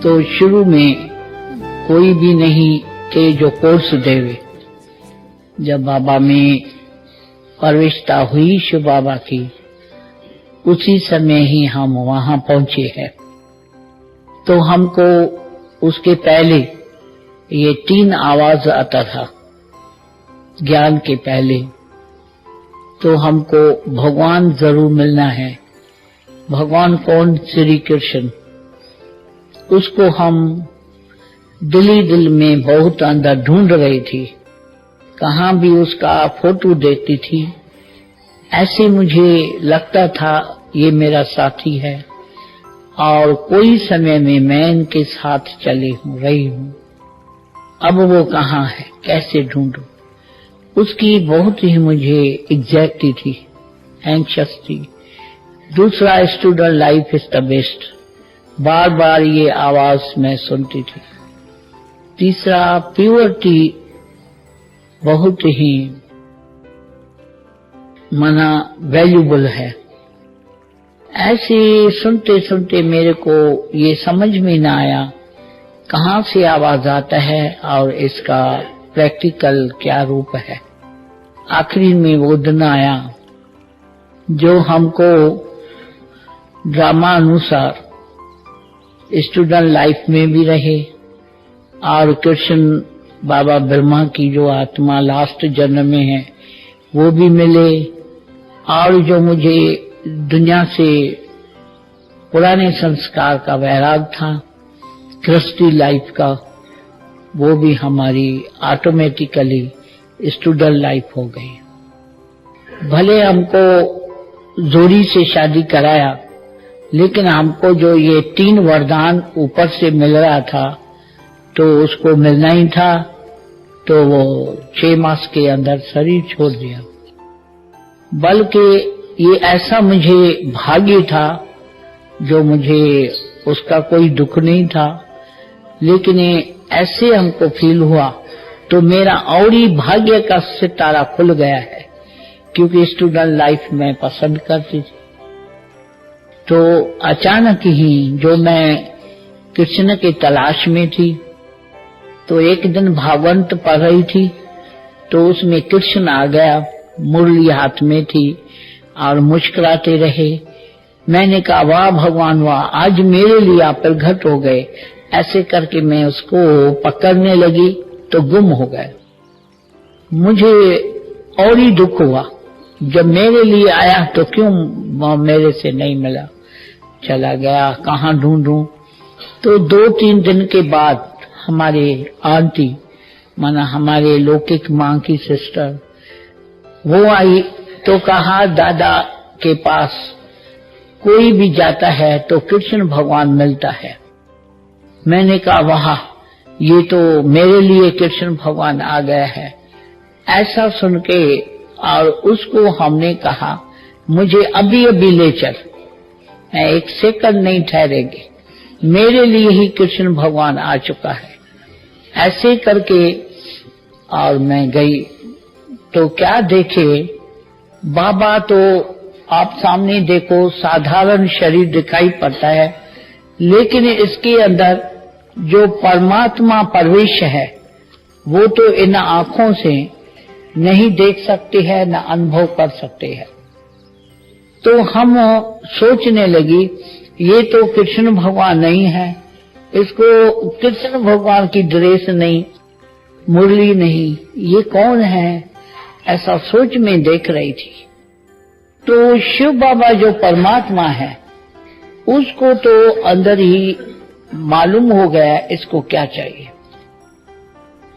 तो शुरू में कोई भी नहीं थे जो कोर्स देवे। जब बाबा में प्रविष्टता हुई शिव बाबा की, उसी समय ही हम वहां पहुंचे हैं। तो हमको उसके पहले ये 3 आवाज आता था ज्ञान के पहले। तो हमको भगवान जरूर मिलना है। भगवान कौन? श्री कृष्ण। उसको हम दिल ही दिल में बहुत अंदर ढूंढ रही थी। कहाँ भी उसका फोटो देखती थी, ऐसे मुझे लगता था ये मेरा साथी है और कोई समय में मैं इनके साथ रही हूँ। अब वो कहाँ है, कैसे ढूंढूं? उसकी बहुत ही मुझे एग्जैक्टी थी, एंक्शस थी। दूसरा, student life is the best, बार बार ये आवाज मैं सुनती थी। तीसरा, प्योरिटी बहुत ही मना वैल्यूबल है। ऐसे सुनते सुनते मेरे को ये समझ में ना आया कहाँ से आवाज आता है और इसका प्रैक्टिकल क्या रूप है। आखिरी में वो दिन आया जो हमको ड्रामा अनुसार स्टूडेंट लाइफ में भी रहे और कृष्ण बाबा ब्रह्मा की जो आत्मा लास्ट जन्म में है वो भी मिले, और जो मुझे दुनिया से पुराने संस्कार का वैराग था गृहस्थी लाइफ का, वो भी हमारी ऑटोमेटिकली स्टूडेंट लाइफ हो गई। भले हमको जोरी से शादी कराया, लेकिन हमको जो ये 3 वरदान ऊपर से मिल रहा था तो उसको मिलना ही था। तो वो 6 मास के अंदर शरीर छोड़ दिया। बल्कि ये ऐसा मुझे भाग्य था जो मुझे उसका कोई दुख नहीं था, लेकिन ऐसे हमको फील हुआ तो मेरा और ही भाग्य का सितारा खुल गया है, क्योंकि स्टूडेंट लाइफ में पसंद करती थी। तो अचानक ही जो मैं कृष्ण की तलाश में थी, तो एक दिन भागवत पढ़ रही थी तो उसमें कृष्ण आ गया, मुरली हाथ में थी और मुस्कुराते रहे। मैंने कहा वाह भगवान वाह, आज मेरे लिए आप प्रकट हो गए। ऐसे करके मैं उसको पकड़ने लगी तो गुम हो गए। मुझे और ही दुख हुआ, जब मेरे लिए आया तो क्यों मेरे से नहीं मिला, चला गया, कहाँ ढूंढूं। तो 2-3 दिन के बाद हमारे आंटी माना हमारे लौकिक माँ की सिस्टर वो आई तो कहा दादा के पास कोई भी जाता है तो कृष्ण भगवान मिलता है। मैंने कहा वाह, ये तो मेरे लिए कृष्ण भगवान आ गया है। ऐसा सुन के और उसको हमने कहा मुझे अभी अभी ले चल, मैं 1 सेकंड नहीं ठहरेंगे, मेरे लिए ही कृष्ण भगवान आ चुका है। ऐसे करके और मैं गई तो क्या देखे बाबा, तो आप सामने देखो साधारण शरीर दिखाई पड़ता है, लेकिन इसके अंदर जो परमात्मा प्रवेश है वो तो इन आंखों से नहीं देख सकते हैं, न अनुभव कर सकते हैं। तो हम सोचने लगी ये तो कृष्ण भगवान नहीं है, इसको कृष्ण भगवान की ड्रेस नहीं, मुरली नहीं, ये कौन है, ऐसा सोच में देख रही थी। तो शिव बाबा जो परमात्मा है उसको तो अंदर ही मालूम हो गया इसको क्या चाहिए।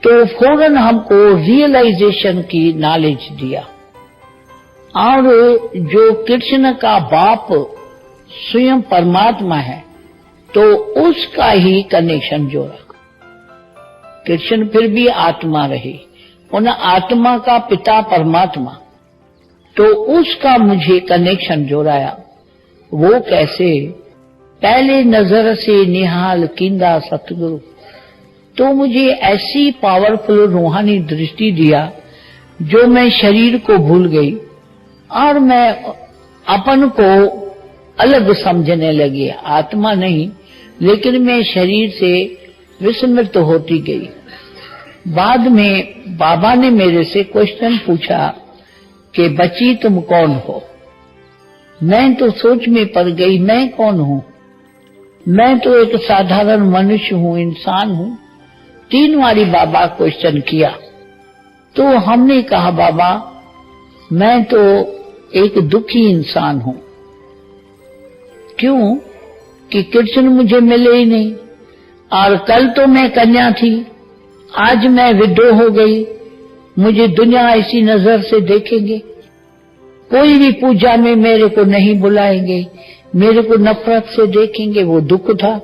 तो फौरन हमको रियलाइजेशन की नॉलेज दिया, और जो कृष्ण का बाप स्वयं परमात्मा है तो उसका ही कनेक्शन जोड़ा। कृष्ण फिर भी आत्मा रही, उन आत्मा का पिता परमात्मा, तो उसका मुझे कनेक्शन जोड़ाया। वो कैसे? पहले नजर से निहाल कींदा सतगुरु, तो मुझे ऐसी पावरफुल रूहानी दृष्टि दिया जो मैं शरीर को भूल गई और मैं अपन को अलग समझने लगी, आत्मा नहीं लेकिन मैं शरीर से विस्मृत होती गई। बाद में बाबा ने मेरे से क्वेश्चन पूछा कि बच्ची तुम कौन हो? मैं तो सोच में पड़ गई, मैं कौन हूँ? मैं तो एक साधारण मनुष्य हूँ, इंसान हूँ। 3 बारी बाबा क्वेश्चन किया तो हमने कहा बाबा मैं तो एक दुखी इंसान हूँ। क्यों? कि कृष्ण मुझे मिले ही नहीं, और कल तो मैं कन्या थी, आज मैं विधवा हो गई, मुझे दुनिया ऐसी नजर से देखेंगे, कोई भी पूजा में मेरे को नहीं बुलाएंगे, मेरे को नफरत से देखेंगे, वो दुख था।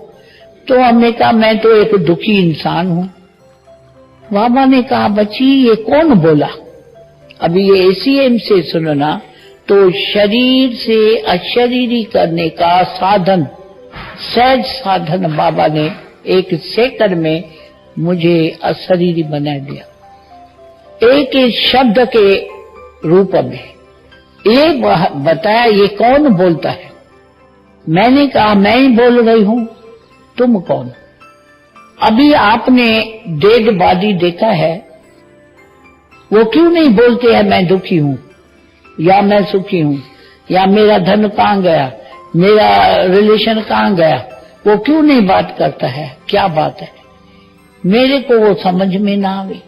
तो हमने कहा मैं तो एक दुखी इंसान हूँ। बाबा ने कहा बच्ची ये कौन बोला? अभी ये ACM से सुनना, तो शरीर से अशरीरी करने का साधन, सहज साधन बाबा ने 1 सेकंड में मुझे अशरीरी बना दिया, एक शब्द के रूप में। ये बताया ये कौन बोलता है? मैंने कहा मैं ही बोल रही हूं, तुम कौन? अभी आपने डेड बॉडी देखा है, वो क्यों नहीं बोलते हैं मैं दुखी हूं या मैं सुखी हूं या मेरा धन कहां गया, मेरा रिलेशन कहां गया? वो क्यों नहीं बात करता है? क्या बात है? मेरे को वो समझ में ना आवे।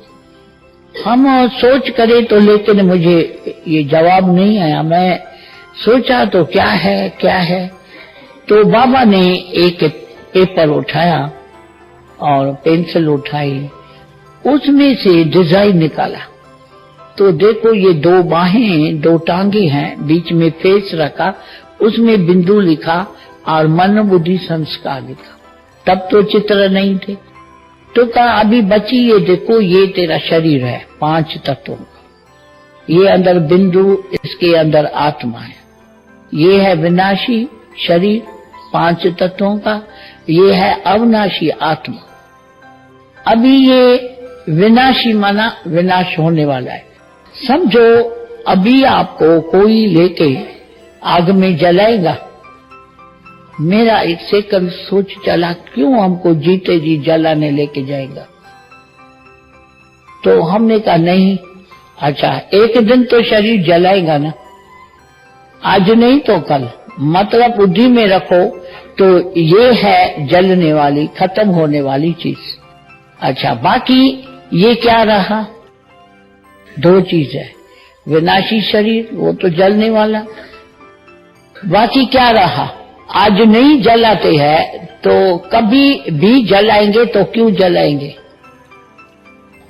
हम सोच करें तो, लेकिन मुझे ये जवाब नहीं आया। मैं सोचा तो क्या है। तो बाबा ने एक पेपर उठाया और पेंसिल उठाई, उसमें से डिजाइन निकाला। तो देखो ये 2 बाहें 2 टांगे हैं, बीच में फेस रखा, उसमें बिंदु लिखा और मन बुद्धि संस्कार लिखा। तब तो चित्र नहीं थे। तो कहा अभी बची ये देखो, ये तेरा शरीर है 5 तत्वों का, ये अंदर बिंदु, इसके अंदर आत्मा है, ये है विनाशी शरीर 5 तत्वों का, ये है अविनाशी आत्मा। अभी ये विनाशी माना विनाश होने वाला है। समझो अभी आपको कोई लेके आग में जलाएगा, मेरा 1 सेकंड सोच चला क्यों हमको जीते जी जलाने लेके जाएगा? तो हमने कहा नहीं, अच्छा एक दिन तो शरीर जलाएगा ना, आज नहीं तो कल, मतलब बुद्धि में रखो। तो ये है जलने वाली, खत्म होने वाली चीज। अच्छा बाकी ये क्या रहा? 2 चीज है, विनाशी शरीर वो तो जलने वाला, बाकी क्या रहा? आज नहीं जलाते हैं तो कभी भी जलाएंगे, तो क्यों जलाएंगे?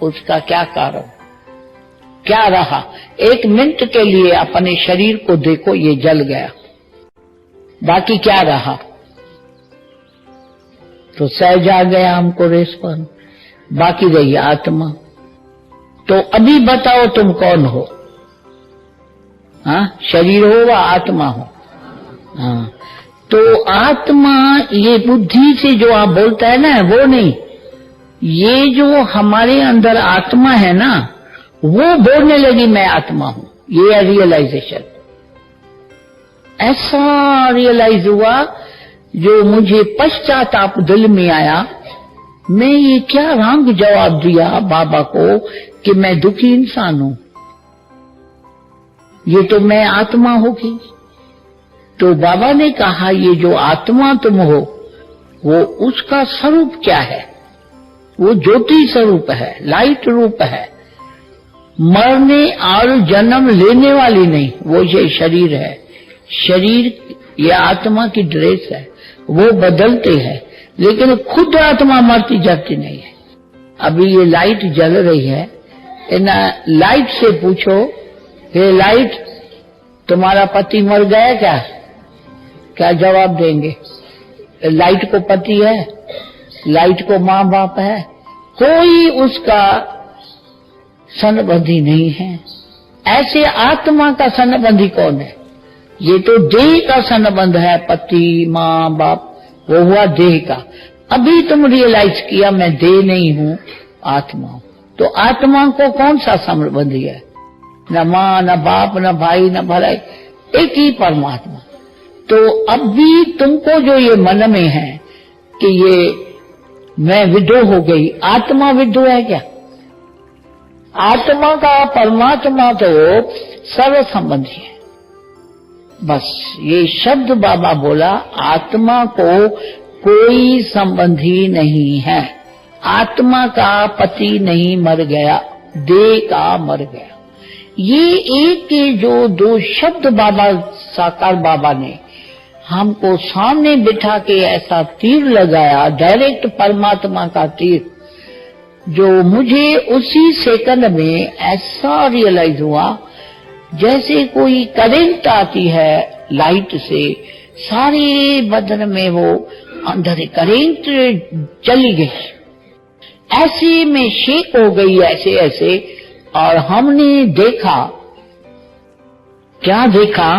उसका क्या कारण, क्या रहा? 1 मिनट के लिए अपने शरीर को देखो, ये जल गया, बाकी क्या रहा? तो सहज आ गया हमको रेस्पॉन्स, बाकी रही आत्मा। तो अभी बताओ तुम कौन हो? हाँ, शरीर हो व आत्मा हो? हाँ, तो आत्मा ये बुद्धि से जो आप बोलता है ना, वो नहीं, ये जो हमारे अंदर आत्मा है ना, वो बोलने लगी मैं आत्मा हूं। ये है रियलाइजेशन। ऐसा रियलाइज हुआ, जो मुझे पश्चाताप दिल में आया, मैं ये क्या रंग जवाब दिया बाबा को कि मैं दुखी इंसान हूं, ये तो मैं आत्मा होगी। तो बाबा ने कहा ये जो आत्मा तुम हो, वो उसका स्वरूप क्या है? वो ज्योति स्वरूप है, लाइट रूप है, मरने और जन्म लेने वाली नहीं। वो ये शरीर है, शरीर ये आत्मा की ड्रेस है, वो बदलते हैं, लेकिन खुद आत्मा मरती जाती नहीं है। अभी ये लाइट जल रही है, इन लाइट से पूछो, ये लाइट तुम्हारा पति मर गया क्या? क्या जवाब देंगे? लाइट को पति है, लाइट को माँ बाप है, कोई उसका सनबंधी नहीं है। ऐसे आत्मा का सनबंधी कौन है? ये तो देह का सनबंध है, पति माँ बाप, वो हुआ देह का। अभी तुम रियलाइज किया मैं देह नहीं हूं, आत्मा हूं। तो आत्मा को कौन सा संबंधी है? न माँ न बाप न भाई न भलाई, एक ही परमात्मा। तो अब भी तुमको जो ये मन में है, कि ये मैं विदो हो गई। आत्मा विदो है क्या? आत्मा का परमात्मा तो सर्व संबंधी है। बस ये शब्द बाबा बोला, आत्मा को कोई संबंधी नहीं है। आत्मा का पति नहीं मर गया, देह का मर गया। ये एक के जो दो शब्द बाबा साकार बाबा ने हमको सामने बिठा के ऐसा तीर लगाया, डायरेक्ट परमात्मा का तीर, जो मुझे उसी सेकंड में ऐसा रियलाइज हुआ जैसे कोई करंट आती है लाइट से, सारे बदन में वो अंदर करंट चली गई, ऐसे में शेक हो गई ऐसे ऐसे। और हमने देखा, क्या देखा?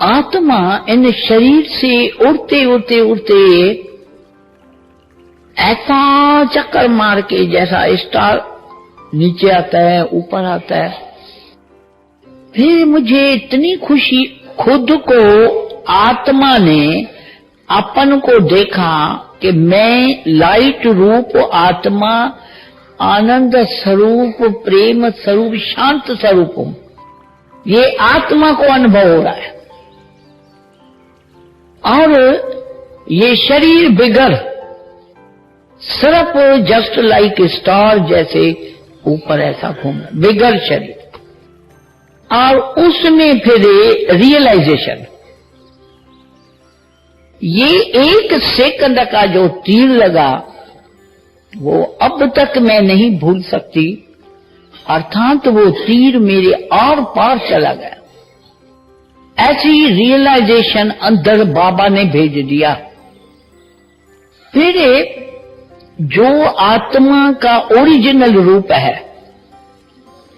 आत्मा इन शरीर से उड़ते उड़ते उड़ते ऐसा चक्कर मार के, जैसा स्टार नीचे आता है ऊपर आता है। फिर मुझे इतनी खुशी, खुद को आत्मा ने अपन को देखा कि मैं लाइट रूप आत्मा, आनंद स्वरूप, प्रेम स्वरूप, शांत स्वरूप हूं। ये आत्मा को अनुभव हो रहा है। और ये शरीर बिगर सिर्फ जस्ट लाइक स्टार जैसे ऊपर ऐसा घूम रहा, बिगर शरीर। और उसमें फिर रियलाइजेशन, ये एक सेकंड का जो तीर लगा वो अब तक मैं नहीं भूल सकती। अर्थात वो तीर मेरे आर पार चला गया। ऐसी रियलाइजेशन अंदर बाबा ने भेज दिया। फिर जो आत्मा का ओरिजिनल रूप है,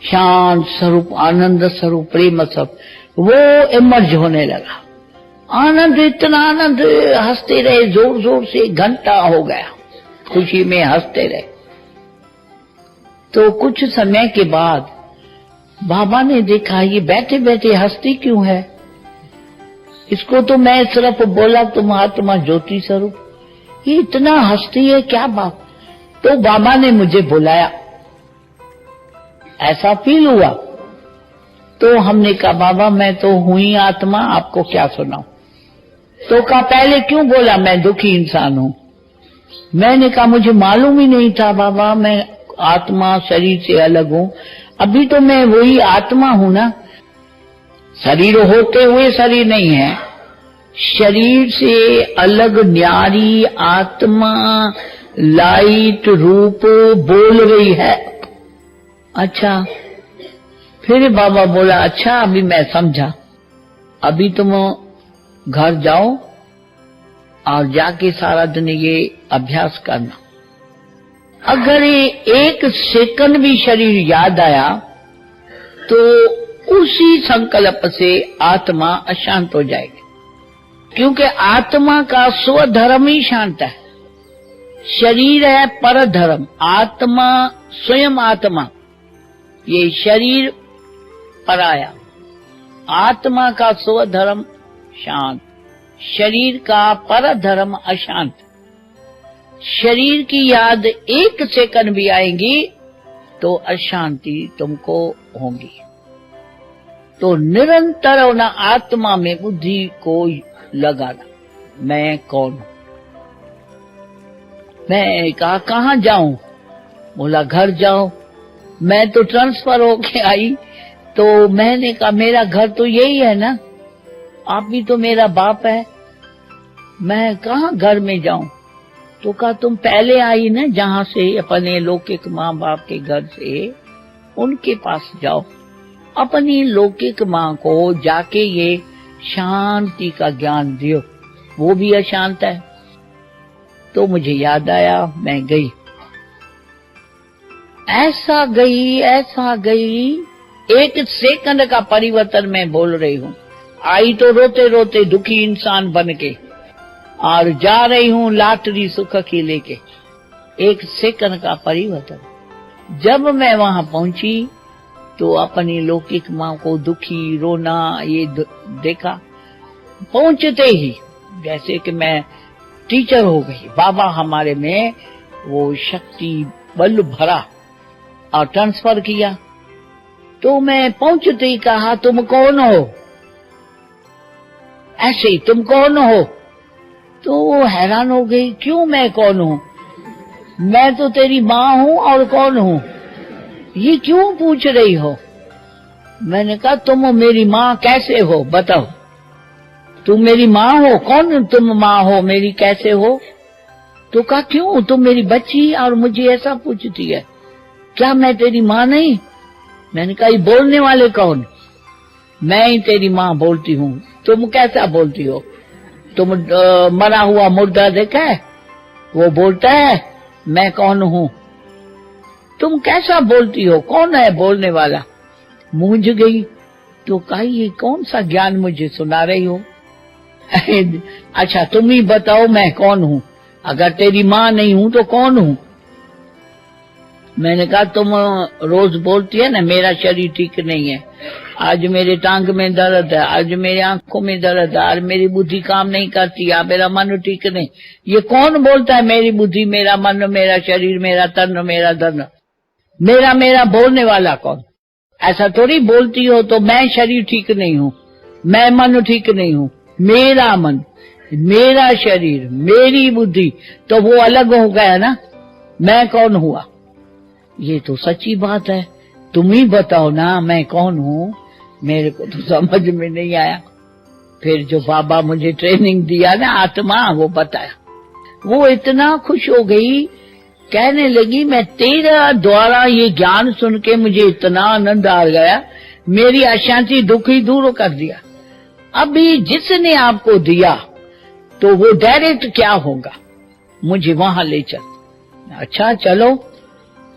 शांत स्वरूप, आनंद स्वरूप, प्रेम स्वरूप, वो इमर्ज होने लगा। आनंद, इतना आनंद, हंसते रहे जोर जोर से, घंटा हो गया खुशी में हंसते रहे। तो कुछ समय के बाद बाबा ने देखा ये बैठे बैठे हंसती क्यों है। इसको तो मैं सिर्फ बोला तुम आत्मा ज्योति स्वरूप, ये इतना हंसती है, क्या बात। तो बाबा ने मुझे बुलाया, ऐसा फील हुआ। तो हमने कहा बाबा मैं तो हुई ही आत्मा, आपको क्या सुनाऊं। तो कहा पहले क्यों बोला मैं दुखी इंसान हूं। मैंने कहा मुझे मालूम ही नहीं था बाबा, मैं आत्मा शरीर से अलग हूं। अभी तो मैं वही आत्मा हूं ना, शरीर होते हुए शरीर नहीं है। शरीर से अलग न्यारी आत्मा लाइट रूप बोल रही है। अच्छा, फिर बाबा बोला अच्छा अभी मैं समझा, अभी तुम घर जाओ और जाके सारा दिन ये अभ्यास करना। अगर ये एक सेकंड भी शरीर याद आया तो उसी संकल्प से आत्मा अशांत हो जाएगी, क्योंकि आत्मा का स्वधर्म ही शांत है। शरीर है पर धर्म, आत्मा स्वयं आत्मा, ये शरीर पराया। आत्मा का स्वधर्म शांत, शरीर का पर धर्म अशांत। शरीर की याद एक सेकंड भी आएगी तो अशांति तुमको होगी। तो निरंतर होना, आत्मा में बुद्धि को लगाना, मैं कौन हूं। मैं कहा कहां जाऊं। बोला घर जाओ। मैं तो ट्रांसफर होके आई, तो मैंने कहा मेरा घर तो यही है ना, आप भी तो मेरा बाप है, मैं कहां घर में जाऊं। तो कहा तुम पहले आई ना जहां से अपने लौकिक माँ बाप के घर से, उनके पास जाओ। अपनी लौकिक माँ को जाके ये शांति का ज्ञान दियो, वो भी अशांत है। तो मुझे याद आया, मैं गई, ऐसा गई, एक सेकंड का परिवर्तन मैं बोल रही हूँ। आई तो रोते रोते दुखी इंसान बन के, और जा रही हूँ लाटरी सुख की लेके। एक सेकंड का परिवर्तन। जब मैं वहां पहुंची तो अपनी लौकिक माँ को दुखी, रोना ये देखा। पहुंचते ही जैसे कि मैं टीचर हो गई। बाबा हमारे में वो शक्ति बल भरा और ट्रांसफर किया। तो मैं पहुंचते ही कहा, तुम कौन हो? ऐसे ही, तुम कौन हो? तो वो हैरान हो गई, क्यों मैं कौन हूं? मैं तो तेरी माँ हूं और कौन हूं? ये क्यों पूछ रही हो? मैंने कहा, तुम मेरी माँ कैसे हो, बताओ। तुम मेरी माँ हो? कौन तुम माँ हो मेरी, कैसे हो? तो कहा, क्यों, तुम मेरी बच्ची और मुझे ऐसा पूछती है, क्या मैं तेरी माँ नहीं? मैंने कहा, ये बोलने वाले कौन? मैं ही तेरी माँ बोलती हूँ। तुम कैसा बोलती हो? तुम मरा हुआ मुर्दा देखा है, वो बोलता है मैं कौन हूँ। तुम कैसा बोलती हो, कौन है बोलने वाला? मूंझ गई। तो कहा, ये कौन सा ज्ञान मुझे सुना रही हो? अच्छा तुम ही बताओ मैं कौन हूँ, अगर तेरी माँ नहीं हूँ तो कौन हूँ? मैंने कहा, तुम रोज बोलती है ना मेरा शरीर ठीक नहीं है, आज मेरे टांग में दर्द है, आज मेरी आंखों में दर्द है, आज मेरी बुद्धि काम नहीं करती, आज मेरा मन ठीक नहीं। ये कौन बोलता है मेरी बुद्धि, मेरा मन, मेरा शरीर, मेरा तन, मेरा धन? मेरा बोलने वाला कौन? ऐसा थोड़ी बोलती हो तो मैं शरीर ठीक नहीं हूँ, मैं मन ठीक नहीं हूँ। मेरा मन, मेरा शरीर, मेरी बुद्धि, तो वो अलग हो गया ना, मैं कौन हुआ? ये तो सच्ची बात है, तुम ही बताओ ना मैं कौन हूँ। मेरे को तो समझ में नहीं आया। फिर जो बाबा मुझे ट्रेनिंग दिया ना आत्मा, वो बताया, वो इतना खुश हो गई, कहने लगी, मैं तेरा द्वारा ये ज्ञान सुन के मुझे इतना आनंद आ गया, मेरी अशांति दुख ही दूर कर दिया। अभी जिसने आपको दिया तो वो डायरेक्ट क्या होगा, मुझे वहां ले चल। अच्छा चलो।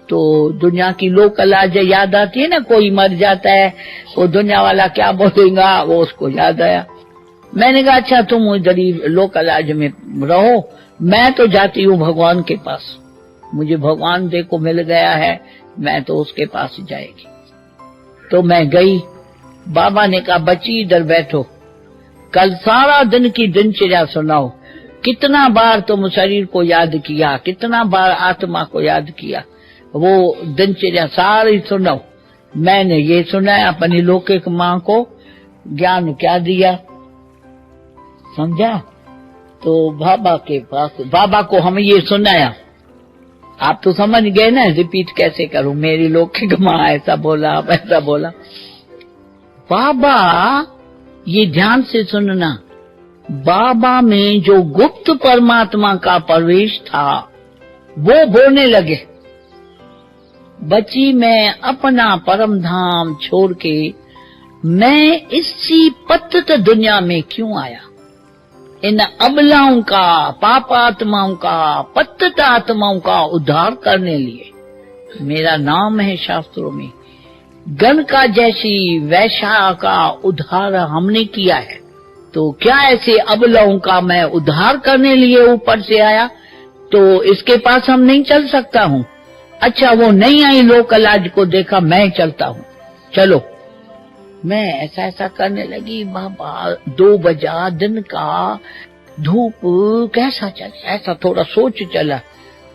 तो दुनिया की लोक लाज याद आती है ना, कोई मर जाता है वो दुनिया वाला क्या बोलेगा, वो उसको याद आया। मैंने कहा, अच्छा तुम इधर ही लोक लाज में रहो, मैं तो जाती हूँ भगवान के पास, मुझे भगवान देखो मिल गया है, मैं तो उसके पास जाएगी। तो मैं गई। बाबा ने कहा, बच्ची इधर बैठो, कल सारा दिन की दिनचर्या सुनाओ, कितना बार तुम शरीर को याद किया, कितना बार आत्मा को याद किया, वो दिनचर्या सारी सुनाओ। मैंने ये सुनाया, अपनी लौकिक माँ को ज्ञान क्या दिया, समझा? तो बाबा के पास, बाबा को हम ये सुनाया, आप तो समझ गए ना, रिपीट कैसे करूं, मेरी लौकिक माँ ऐसा बोला, वैसा बोला। बाबा, ये ध्यान से सुनना, बाबा में जो गुप्त परमात्मा का प्रवेश था वो बोलने लगे, बच्ची मैं अपना परम धाम छोड़ के मैं इसी पतित दुनिया में क्यों आया, इन अबलाओं का, पापात्माओं का, पतित आत्माओं का उद्धार करने लिए। मेरा नाम है शास्त्रों में, गण का जैसी वैशा का उद्धार हमने किया है, तो क्या ऐसे अबलाओं का मैं उद्धार करने लिए ऊपर से आया, तो इसके पास हम नहीं चल सकता हूँ। अच्छा वो नहीं आई, लोक लाज को देखा, मैं चलता हूँ, चलो। मैं ऐसा ऐसा करने लगी। बाबा 2 बजा दिन का, धूप कैसा चला, ऐसा थोड़ा सोच चला,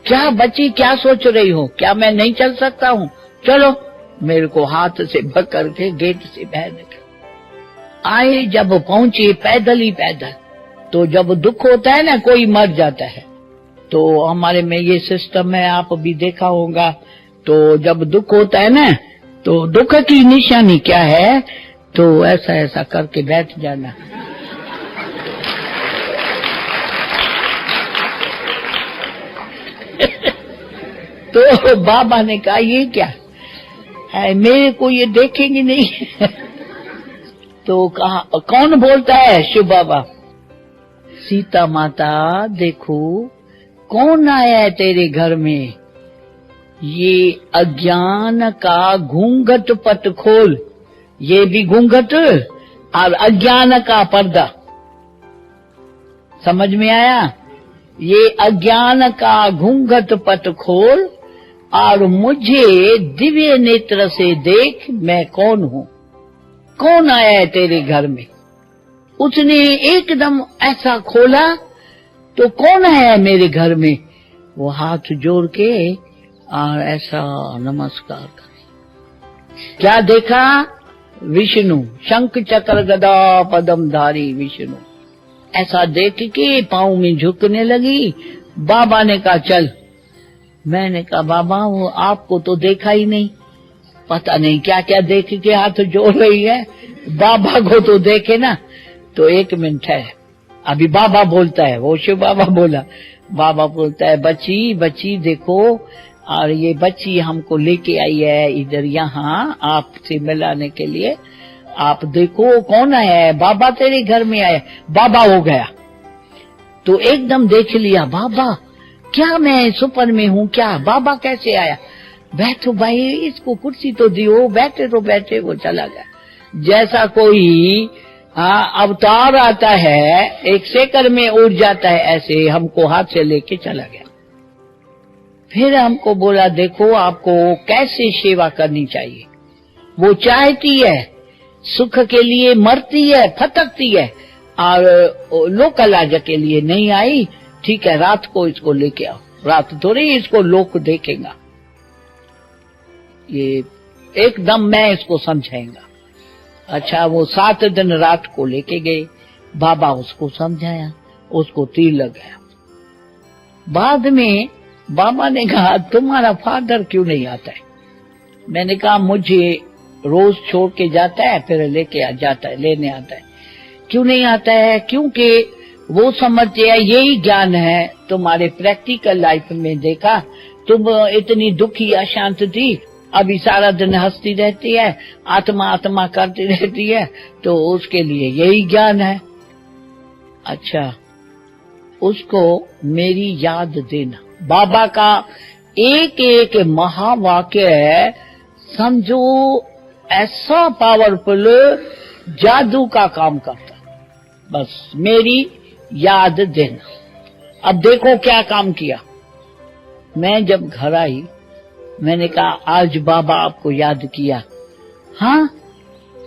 क्या बच्ची क्या सोच रही हो, क्या मैं नहीं चल सकता हूँ, चलो। मेरे को हाथ से पकड़ के गेट से बाहर निकल आए। जब पहुंचे पैदल ही पैदल, तो जब दुख होता है ना, कोई मर जाता है, तो हमारे में ये सिस्टम है, आप भी देखा होगा, तो जब दुख होता है ना, तो दुख की निशानी क्या है, तो ऐसा ऐसा करके बैठ जाना। तो बाबा ने कहा, ये क्या है, मेरे को ये देखेंगे नहीं। तो कहा, कौन बोलता है? शिव बाबा। सीता माता, देखो कौन आया है तेरे घर में, ये अज्ञान का घूंघट पट खोल, ये भी घूंघट और अज्ञान का पर्दा, समझ में आया? ये अज्ञान का घूंघट पट खोल और मुझे दिव्य नेत्र से देख, मैं कौन हूँ, कौन आया है तेरे घर में। उसने एकदम ऐसा खोला तो कौन है मेरे घर में? वो हाथ जोड़ के और ऐसा नमस्कार करे। क्या देखा? विष्णु, शंख चक्र गदा पद्मधारी विष्णु। ऐसा देख के पाँव में झुकने लगी। बाबा ने कहा चल। मैंने कहा बाबा वो आपको तो देखा ही नहीं, पता नहीं क्या क्या देख के हाथ जोड़ रही है, बाबा को तो देखे ना। तो 1 मिनट है, अभी बाबा बोलता है, वो शिव बाबा बोला। बाबा बोलता है बच्ची बच्ची देखो, और ये बच्ची हमको लेके आई है इधर यहाँ आपसे मिलाने के लिए। आप देखो कौन है, बाबा तेरे घर में आया। बाबा हो गया तो एकदम देख लिया, बाबा क्या मैं सुपर में हूँ क्या? बाबा कैसे आया? बैठो भाई, इसको कुर्सी तो दियो, बैठे तो बैठे। वो चला गया। जैसा कोई अवतार आता है, 1 सेकंड में उड़ जाता है, ऐसे हमको हाथ से लेके चला गया। फिर हमको बोला देखो आपको कैसे सेवा करनी चाहिए। वो चाहती है सुख के लिए, मरती है, फटकती है, और लोकलाज के लिए नहीं आई। ठीक है, रात को इसको लेके आओ। रात थोड़ी इसको लोक देखेगा, ये एकदम मैं इसको समझाएगा। अच्छा, वो 7 दिन रात को लेके गए। बाबा उसको समझाया, उसको तीर लगाया। बाद में बाबा ने कहा तुम्हारा फादर क्यों नहीं आता है? मैंने कहा मुझे रोज छोड़ के जाता है, फिर लेके आ जाता है, लेने आता है। क्यों नहीं आता है? क्योंकि वो समझते हैं यही ज्ञान है। तुम्हारे प्रैक्टिकल लाइफ में देखा, तुम इतनी दुखी अशांत थी, अभी सारा दिन हंसती रहती है, आत्मा आत्मा करती रहती है, तो उसके लिए यही ज्ञान है। अच्छा, उसको मेरी याद देना। बाबा का एक एक महावाक्य है, समझो ऐसा पावरफुल जादू का काम करता। बस मेरी याद देना। अब देखो क्या काम किया। मैं जब घर आई, मैंने कहा आज बाबा आपको याद किया। हाँ,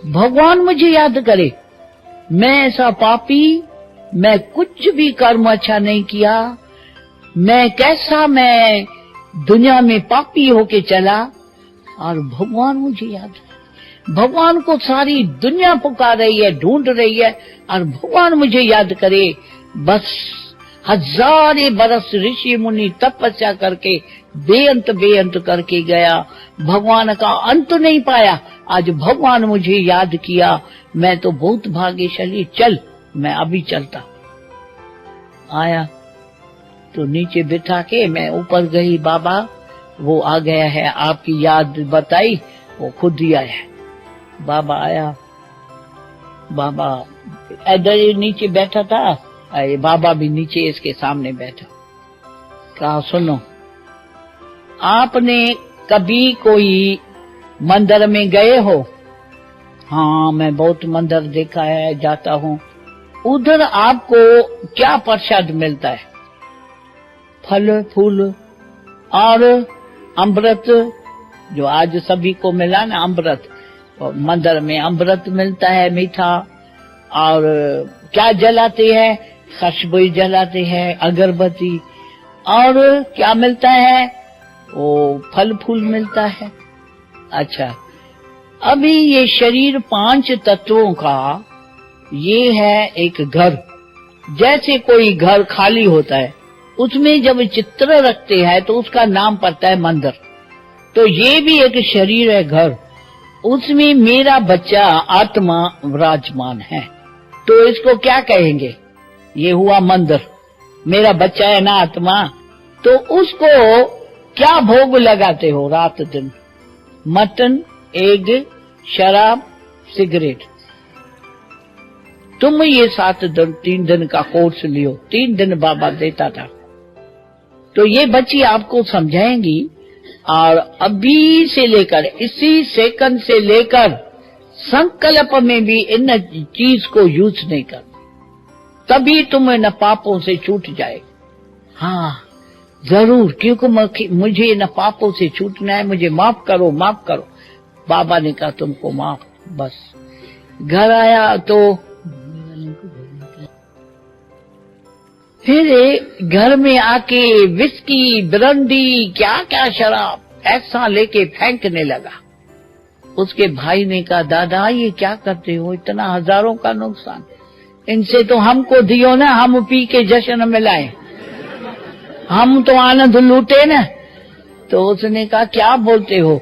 भगवान मुझे याद करे। मैं ऐसा पापी, मैं कुछ भी कर्म अच्छा नहीं किया, मैं कैसा मैं दुनिया में पापी होके चला, और भगवान मुझे याद है। भगवान को सारी दुनिया पुकार रही है, ढूंढ रही है, और भगवान मुझे याद करे। बस हजारे बरस ऋषि मुनि तपस्या करके बेअंत करके गया, भगवान का अंत नहीं पाया। आज भगवान मुझे याद किया, मैं तो बहुत भाग्यशाली। चल, मैं अभी चलता। आया तो नीचे बिठा के मैं ऊपर गई। बाबा वो आ गया है, आपकी याद बताई, वो खुद ही आया। बाबा आया, बाबा इधर नीचे बैठा था, बाबा भी नीचे इसके सामने बैठा। कहा सुनो, आपने कभी कोई मंदिर में गए हो? हाँ, मैं बहुत मंदिर देखा है, जाता हूँ। उधर आपको क्या प्रसाद मिलता है? फल फूल और अमृत, जो आज सभी को मिला ना अमृत। मंदिर में अमृत मिलता है मीठा। और क्या जलाते हैं? खुशबू जलाते हैं, अगरबत्ती। और क्या मिलता है? वो फल फूल मिलता है। अच्छा, अभी ये शरीर 5 तत्वों का ये है एक घर। जैसे कोई घर खाली होता है, उसमें जब चित्र रखते हैं तो उसका नाम पड़ता है मंदिर। तो ये भी एक शरीर है, घर। उसमें मेरा बच्चा आत्मा विराजमान है, तो इसको क्या कहेंगे? ये हुआ मंदिर। मेरा बच्चा है ना आत्मा, तो उसको क्या भोग लगाते हो रात दिन? मटन, एग, शराब, सिगरेट। तुम ये 7 दिन 3 दिन का कोर्स लियो, 3 दिन बाबा देता था। तो ये बच्ची आपको समझाएंगी। और अभी से लेकर, इसी सेकंड से लेकर संकल्प में भी इन चीज को यूज नहीं कर, तभी तुम इन पापों से छूट जाए। हाँ जरूर, क्योंकि मुझे इन पापों से छूटना है, मुझे माफ करो माफ करो। बाबा ने कहा तुमको माफ। बस घर आया तो फिर घर में आके विस्की, ब्रांडी, क्या क्या शराब ऐसा लेके फेंकने लगा। उसके भाई ने कहा, दादा ये क्या करते हो, इतना हजारों का नुकसान, इनसे तो हमको दियो ना, हम पी के जश्न मिलाएं, हम तो आनंद लूटे ना। तो उसने कहा, क्या बोलते हो,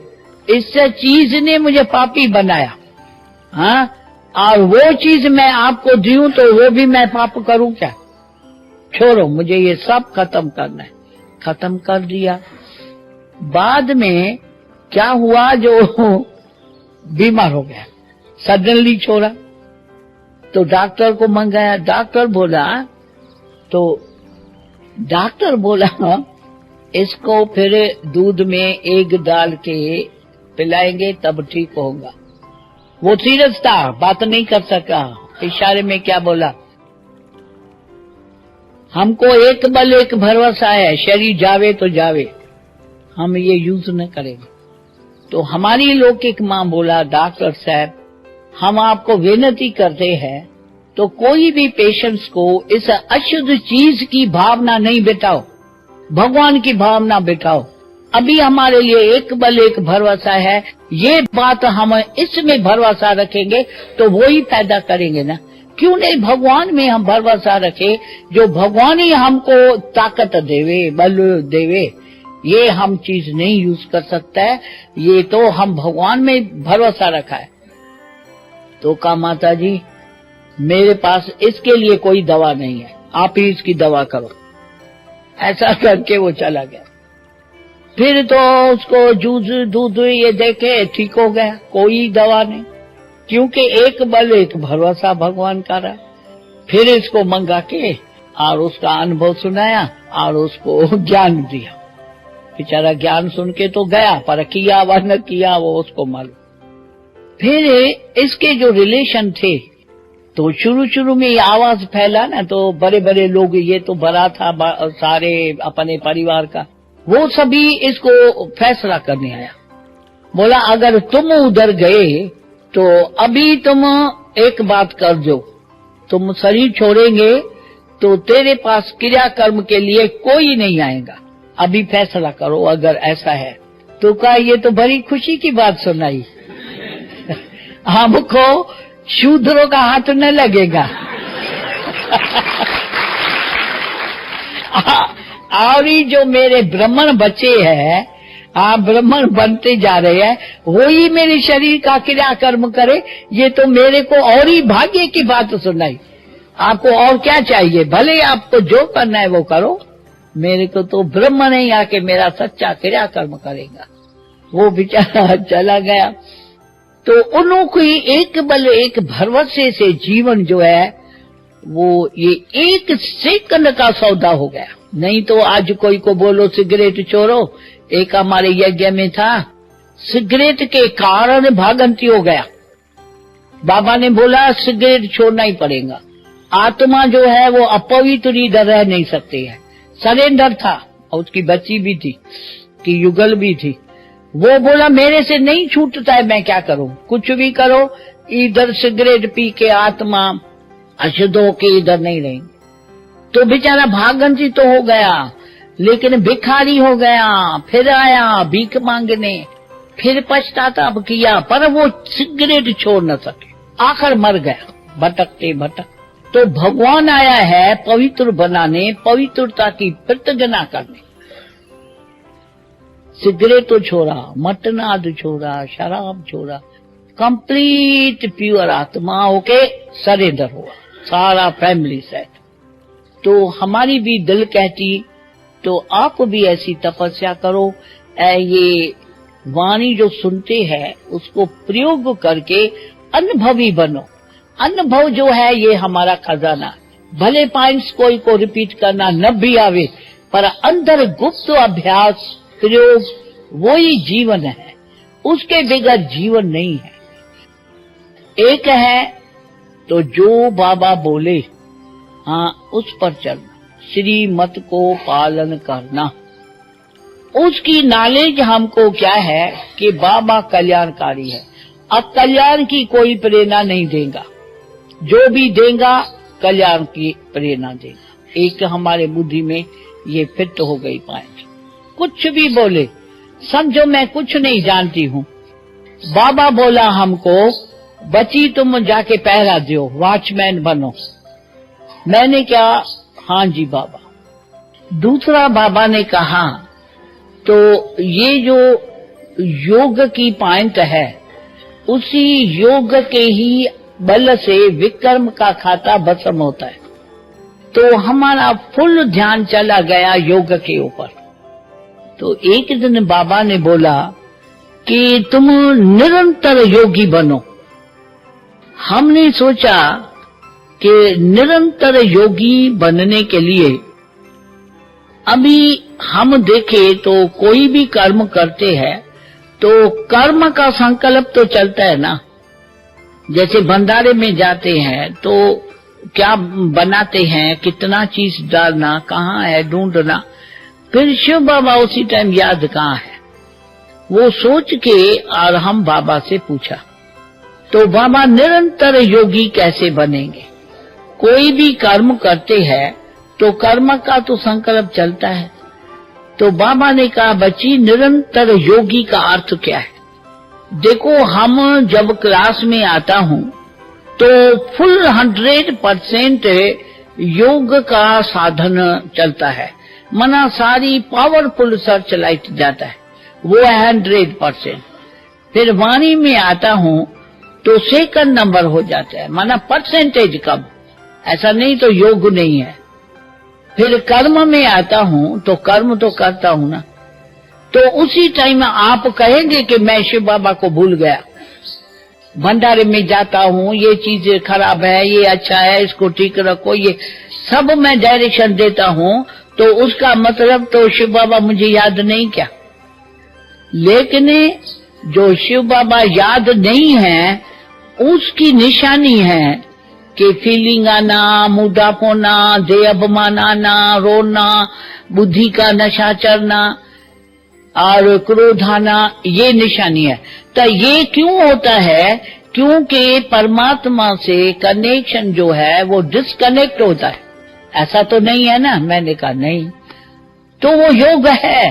इससे चीज ने मुझे पापी बनाया, हाँ, और वो चीज मैं आपको दूं तो वो भी मैं पाप करूं क्या? छोड़ो, मुझे ये सब खत्म करना है। खत्म कर दिया। बाद में क्या हुआ, जो बीमार हो गया, सडनली छोड़ा, तो डॉक्टर को मंगाया। डॉक्टर बोला इसको फिर दूध में एग डाल के पिलाएंगे तब ठीक होगा। वो सीरियस था, बात नहीं कर सका, इशारे में क्या बोला, हमको एक बल एक भरोसा है, शरीर जावे तो जावे, हम ये यूज न करेंगे। तो हमारी लौकिक माँ बोला, डॉक्टर साहब हम आपको विनती करते हैं तो कोई भी पेशेंट्स को इस अशुद्ध चीज की भावना नहीं बिठाओ, भगवान की भावना बिठाओ। अभी हमारे लिए एक बल एक भरोसा है, ये बात हम इसमें भरोसा रखेंगे तो वो ही पैदा करेंगे ना। क्यों नहीं भगवान में हम भरोसा रखे, जो भगवान ही हमको ताकत देवे, बल देवे। ये हम चीज नहीं यूज कर सकता है, ये तो हम भगवान में भरोसा रखा है। तो कहा, माता जी मेरे पास इसके लिए कोई दवा नहीं है, आप ही इसकी दवा करो। ऐसा करके वो चला गया। फिर तो उसको जूस दूध ये देके ठीक हो गया, कोई दवा नहीं, क्योंकि एक बल एक भरोसा भगवान का रहा। फिर इसको मंगा के और उसका अनुभव सुनाया और उसको ज्ञान दिया। बेचारा ज्ञान सुन के तो गया, पर किया व न किया वो उसको मालूम। फिर इसके जो रिलेशन थे, तो शुरू में ये आवाज फैला ना, तो बड़े बड़े लोग, ये तो बड़ा था सारे अपने परिवार का, वो सभी इसको फैसला करने आया। बोला अगर तुम उधर गए तो अभी तुम एक बात कर दो, तुम शरीर छोड़ेंगे तो तेरे पास क्रियाकर्म के लिए कोई नहीं आएगा, अभी फैसला करो अगर ऐसा है तो। कहा ये तो बड़ी खुशी की बात सुनाई, हमको शूद्रों का हाथ न लगेगा। और ये जो मेरे ब्राह्मण बच्चे हैं, आप ब्राह्मण बनते जा रहे हैं, वही मेरे शरीर का क्रियाकर्म करे, ये तो मेरे को और ही भाग्य की बात सुनाई। आपको और क्या चाहिए, भले आपको जो करना है वो करो, मेरे को तो ब्राह्मण ही आके मेरा सच्चा क्रियाकर्म करेगा। वो बेचारा चला गया। तो उनको एक बल एक भरोसे से जीवन जो है वो ये एक सेकंड का सौदा हो गया। नहीं तो आज कोई को बोलो सिगरेट छोड़ो, एक हमारे यज्ञ में था, सिगरेट के कारण भागंती हो गया। बाबा ने बोला सिगरेट छोड़ना ही पड़ेगा, आत्मा जो है वो अपवित्र इधर रह नहीं सकती है। सरेंडर था और उसकी बच्ची भी थी कि युगल भी थी। वो बोला मेरे से नहीं छूटता है, मैं क्या करूं, कुछ भी करो, इधर सिगरेट पी के आत्मा अशुद्ध होके इधर नहीं रहेंगे। तो बेचारा भागंती तो हो गया, लेकिन भिखारी हो गया। फिर आया भीख मांगने, फिर पश्चाताप किया, पर वो सिगरेट छोड़ न सके, आखिर मर गया भटकते भटक। तो भगवान आया है पवित्र बनाने, पवित्रता की प्रतिज्ञा करने। सिगरेट तो छोड़ा, मटनाद छोड़ा, शराब छोड़ा, कंप्लीट प्योर आत्मा होके सरेंडर हुआ, सारा फैमिली सेट। तो हमारी भी दिल कहती तो आप भी ऐसी तपस्या करो, ये वाणी जो सुनते हैं उसको प्रयोग करके अनुभवी बनो। अनुभव जो है ये हमारा खजाना, भले पॉइंट्स कोई को रिपीट करना न भी आवे, पर अंदर गुप्त अभ्यास प्रयोग वही जीवन है, उसके बगैर जीवन नहीं है। एक है तो जो बाबा बोले हाँ उस पर चलना, श्रीमत को पालन करना। उसकी नॉलेज हमको क्या है कि बाबा कल्याणकारी है, अकल्याण की कोई प्रेरणा नहीं देगा, जो भी देगा कल्याण की प्रेरणा देगा। एक हमारे बुद्धि में ये फिट हो गई पॉइंट। कुछ भी बोले समझो मैं कुछ नहीं जानती हूँ। बाबा बोला हमको बच्ची तुम जाके पहरा दो, वॉचमैन बनो। मैंने क्या, हाँ जी बाबा। दूसरा बाबा ने कहा तो ये जो योग की पॉइंट है उसी योग के ही बल से विक्रम का खाता भस्म होता है। तो हमारा फुल ध्यान चला गया योग के ऊपर। तो एक दिन बाबा ने बोला कि तुम निरंतर योगी बनो। हमने सोचा कि निरंतर योगी बनने के लिए अभी हम देखें तो कोई भी कर्म करते हैं तो कर्म का संकल्प तो चलता है ना। जैसे भंडारे में जाते हैं तो क्या बनाते हैं, कितना चीज डालना, कहाँ है ढूंढना, फिर शिव बाबा उसी टाइम याद कहाँ है, वो सोच के और हम बाबा से पूछा। तो बाबा निरंतर योगी कैसे बनेंगे? कोई भी कर्म करते हैं तो कर्म का तो संकल्प चलता है। तो बाबा ने कहा बच्ची निरंतर योगी का अर्थ क्या है? देखो हम जब क्लास में आता हूँ तो फुल 100% योग का साधन चलता है, मना सारी पावरफुल सर्च लाइट जाता है, वो है 100%। फिर वाणी में आता हूँ तो सेकंड नंबर हो जाता है, माना परसेंटेज कम, ऐसा नहीं तो योग नहीं है। फिर कर्म में आता हूँ तो कर्म तो करता हूँ ना, तो उसी टाइम आप कहेंगे कि मैं शिव बाबा को भूल गया। भंडारे में जाता हूँ, ये चीज खराब है, ये अच्छा है, इसको ठीक रखो, ये सब मैं डायरेक्शन देता हूँ, तो उसका मतलब तो शिव बाबा मुझे याद नहीं क्या? लेकिन जो शिव बाबा याद नहीं है उसकी निशानी है कि फीलिंग आना, मुडाप होना, देह अभिमान आना, रोना, बुद्धि का नशा चढ़ना और क्रोध आना, ये निशानी है। तो ये क्यों होता है? क्योंकि परमात्मा से कनेक्शन जो है वो डिस्कनेक्ट होता है। ऐसा तो नहीं है ना? मैंने कहा नहीं। तो वो योग है,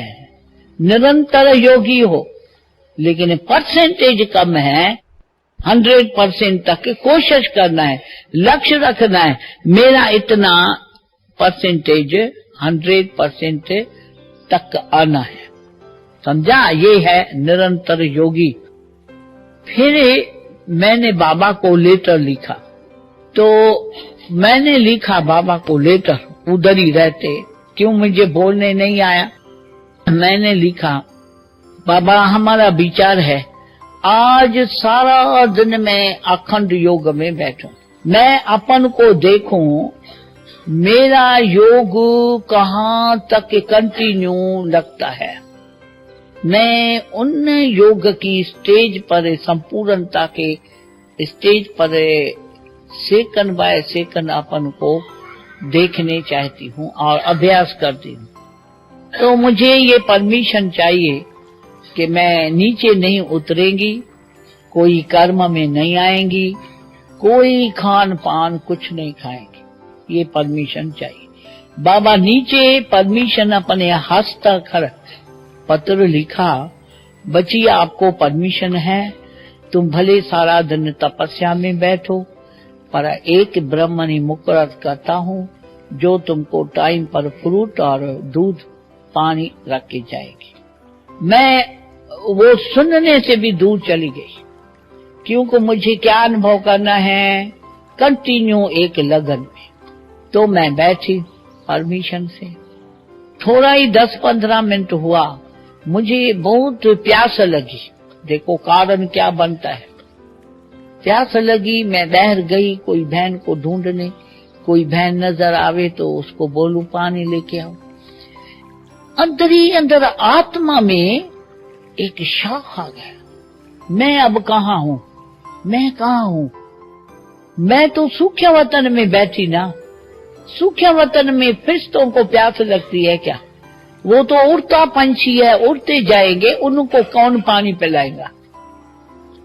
निरंतर योगी हो, लेकिन परसेंटेज कम है। 100% तक कोशिश करना है, लक्ष्य रखना है, मेरा इतना परसेंटेज 100% तक आना है, समझा? ये है निरंतर योगी। फिर मैंने बाबा को लेटर लिखा, तो मैंने लिखा बाबा को लेटर, उधर ही रहते, क्यों मुझे बोलने नहीं आया। मैंने लिखा बाबा हमारा विचार है आज सारा दिन मैं अखंड योग में बैठूं, मैं अपन को देखूं मेरा योग कहाँ तक कंटिन्यू लगता है। मैं उन योग की स्टेज पर, संपूर्णता के स्टेज पर सेकंड बाय सेकंड अपन को देखने चाहती हूँ और अभ्यास करती हूँ। तो मुझे ये परमिशन चाहिए कि मैं नीचे नहीं उतरेंगी, कोई कर्म में नहीं आएंगी, कोई खान पान कुछ नहीं खाएंगी, ये परमिशन चाहिए। बाबा नीचे परमिशन अपने हस्ताक्षर पत्र लिखा, बच्ची आपको परमिशन है, तुम भले सारा दिन तपस्या में बैठो, पर एक ब्रह्मणी मुकर्रर करता हूँ जो तुमको टाइम पर फ्रूट और दूध पानी रख के जाएगी। मैं वो सुनने से भी दूर चली गई, क्योंकि मुझे क्या अनुभव करना है, कंटिन्यू एक लगन में। तो मैं बैठी परमिशन से, थोड़ा ही 10-15 मिनट हुआ, मुझे बहुत प्यास लगी। देखो कारण क्या बनता है, प्यास लगी, मैं बाहर गई कोई बहन को ढूंढने, कोई बहन नजर आवे तो उसको बोलूं पानी लेके आओ। अंदर ही अंदर आत्मा में एक शौक आ गया, मैं अब कहाँ हूँ, मैं कहाँ हूँ? मैं तो सूखे वतन में बैठी ना। सूखे वतन में फरिश्तों को प्यास लगती है क्या? वो तो उड़ता पंछी है, उड़ते जाएंगे, उनको कौन पानी पिलाएगा?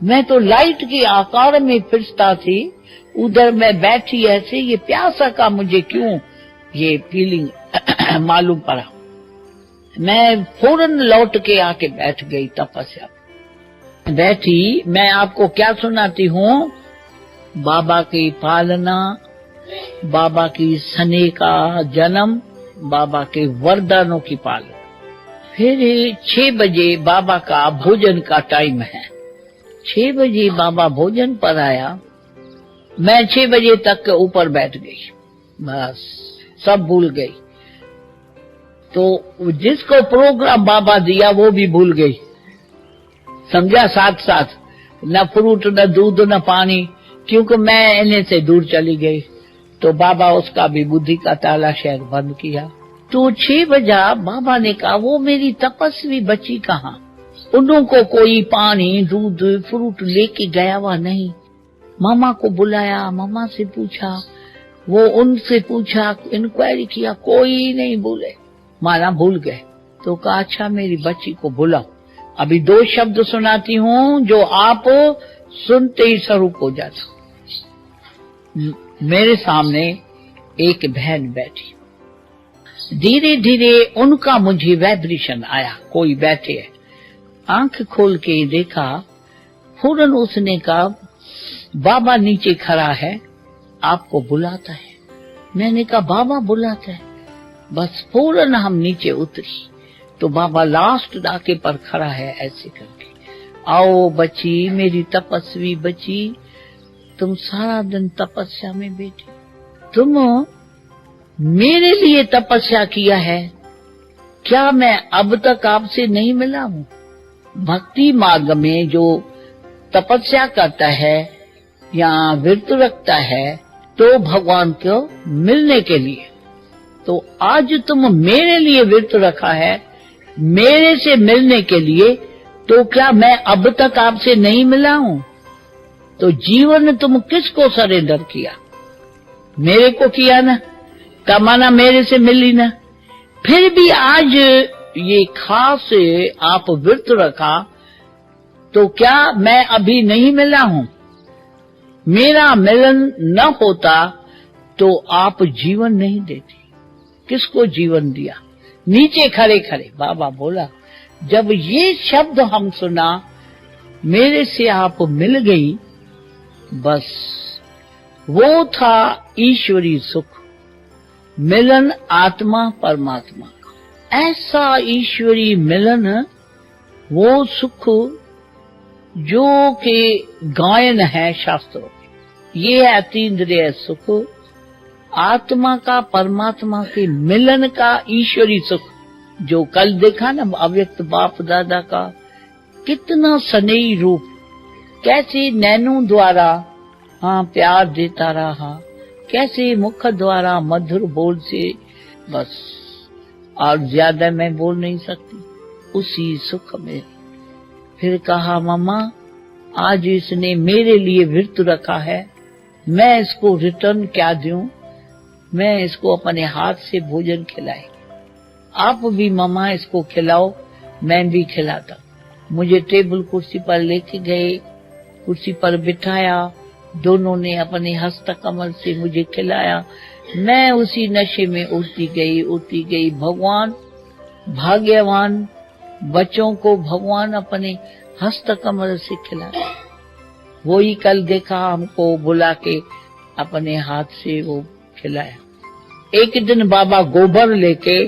मैं तो लाइट के आकार में फरिश्ता थी, उधर मैं बैठी ऐसे, ये प्यासा का मुझे क्यों ये फीलिंग मालूम पड़ा। मैं फौरन लौट के आके बैठ गई तपस्या बैठी। मैं आपको क्या सुनाती हूँ, बाबा की पालना, बाबा की स्नेह का जन्म, बाबा के वरदानों की पालना। फिर 6 बजे बाबा का भोजन का टाइम है। 6 बजे बाबा भोजन पर आया। मैं 6 बजे तक ऊपर बैठ गई, बस सब भूल गई। तो जिसको प्रोग्राम बाबा दिया वो भी भूल गई, समझा। साथ साथ न फ्रूट, न दूध, न पानी, क्योंकि मैं इन्हें से दूर चली गई। तो बाबा उसका भी बुद्धि का ताला शायद बंद किया। तो 6 बजा बाबा ने कहा वो मेरी तपस्वी बची कहाँ? उनको कोई पानी, दूध, फ्रूट लेके गया हुआ नहीं। मामा को बुलाया, मामा से पूछा, वो उनसे पूछा, इंक्वायरी किया, कोई नहीं बोले, माना भूल गए। तो कहा अच्छा मेरी बच्ची को बुलाओ। अभी 2 शब्द सुनाती हूँ जो आप सुनते ही स्वरूप हो जाता। मेरे सामने एक बहन बैठी, धीरे धीरे उनका मुझे वाइब्रेशन आया, कोई बैठे है। आंख खोल के देखा, फौरन उसने कहा बाबा नीचे खड़ा है, आपको बुलाता है। मैंने कहा बाबा बुलाता है। बस फौरन हम नीचे उतरी तो बाबा लास्ट डाके पर खड़ा है ऐसे करके, आओ बच्ची, मेरी तपस्वी बच्ची, तुम सारा दिन तपस्या में बैठी, तुम मेरे लिए तपस्या किया है, क्या मैं अब तक आपसे नहीं मिला हूँ? भक्ति मार्ग में जो तपस्या करता है या व्रत रखता है तो भगवान को मिलने के लिए, तो आज तुम मेरे लिए व्रत रखा है, मेरे से मिलने के लिए, तो क्या मैं अब तक आपसे नहीं मिला हूँ? तो जीवन तुम किसको सरेंडर किया? मेरे को किया ना, तमाना मेरे से मिली ना। फिर भी आज ये खास आप व्रत रखा, तो क्या मैं अभी नहीं मिला हूँ? मेरा मिलन न होता तो आप जीवन नहीं देती। किसको जीवन दिया? नीचे खड़े खड़े बाबा बोला, जब ये शब्द हम सुना, मेरे से आप मिल गई, बस वो था ईश्वरी सुख, मिलन आत्मा परमात्मा का। ऐसा ईश्वरी मिलन, वो सुख जो के गायन है शास्त्रों में, ये है अतीन्द्रिय सुख, आत्मा का परमात्मा के मिलन का ईश्वरी सुख, जो कल देखा ना अव्यक्त बाप दादा का कितना स्नेही रूप, कैसे नैनों द्वारा प्यार देता रहा, कैसे मुख द्वारा मधुर बोल से, बस और ज्यादा मैं बोल नहीं सकती, उसी सुख में। फिर कहा मम्मा आज इसने मेरे लिए व्रत रखा है, मैं इसको रिटर्न क्या दूं? मैं इसको अपने हाथ से भोजन खिलाए, आप भी मम्मा इसको खिलाओ, मैं भी खिलाता। मुझे टेबल कुर्सी पर लेके गए, कुर्सी पर बिठाया, दोनों ने अपने हस्त कमल से मुझे खिलाया। मैं उसी नशे में उड़ती गई। भगवान भाग्यवान बच्चों को भगवान अपने हस्त कमल से खिलाया। वही कल देखा हमको बुला के अपने हाथ से वो खिलाया। एक दिन बाबा गोबर लेके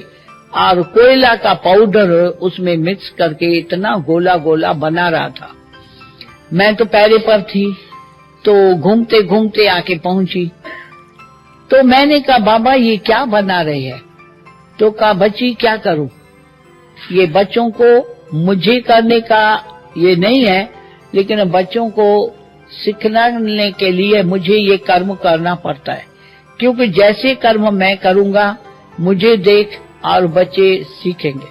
और कोयला का पाउडर उसमें मिक्स करके इतना गोला गोला बना रहा था। मैं तो पैरे पर थी, तो घूमते घूमते आके पहुंची। तो मैंने कहा बाबा ये क्या बना रहे हैं? तो कहा बच्ची क्या करूं, ये बच्चों को मुझे करने का ये नहीं है, लेकिन बच्चों को सिखाने के लिए मुझे ये कर्म करना पड़ता है, क्योंकि जैसे कर्म मैं करूंगा मुझे देख और बच्चे सीखेंगे।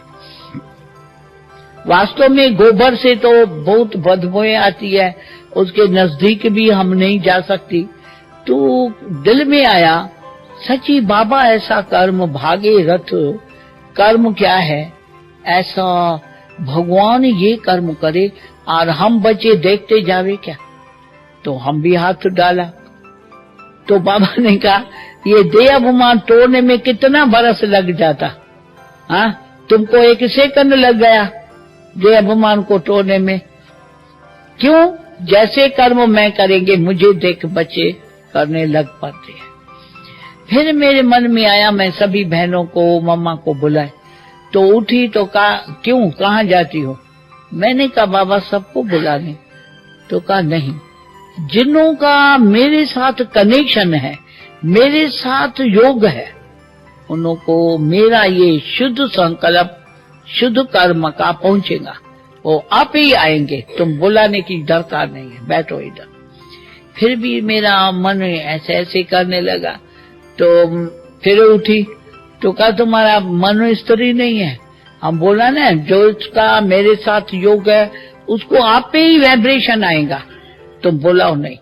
वास्तव में गोबर से तो बहुत बदबू आती है, उसके नजदीक भी हम नहीं जा सकती। तो दिल में आया सच्ची बाबा ऐसा कर्म भागे रथ कर्म क्या है, ऐसा भगवान ये कर्म करे और हम बच्चे देखते जावे क्या? तो हम भी हाथ डाला। तो बाबा ने कहा ये देह अभिमान तोड़ने में कितना बरस लग जाता। हाँ, तुमको 1 सेकंड लग गया देह अभिमान को तोड़ने में। क्यों? जैसे कर्म मैं करेंगे मुझे देख बच्चे करने लग पड़ते हैं। फिर मेरे मन में आया मैं सभी बहनों को मम्मा को बुलाए, तो उठी तो कहा क्यों, कहाँ जाती हो? मैंने कहा बाबा सबको बुलाने। तो कहा नहीं, जिन्हों का मेरे साथ कनेक्शन है, मेरे साथ योग है, उन्हों को मेरा ये शुद्ध संकल्प शुद्ध कर्म का पहुंचेगा, वो आप ही आएंगे, तुम बुलाने की दरकार नहीं है, बैठो इधर। फिर भी मेरा मन ऐसे ऐसे करने लगा, तो फिर उठी तो कहा तुम्हारा मन स्त्री नहीं है। हम बोला ना जो उसका मेरे साथ योग है उसको आप पे ही वाइब्रेशन आएगा, तुम बुलाओ नहीं।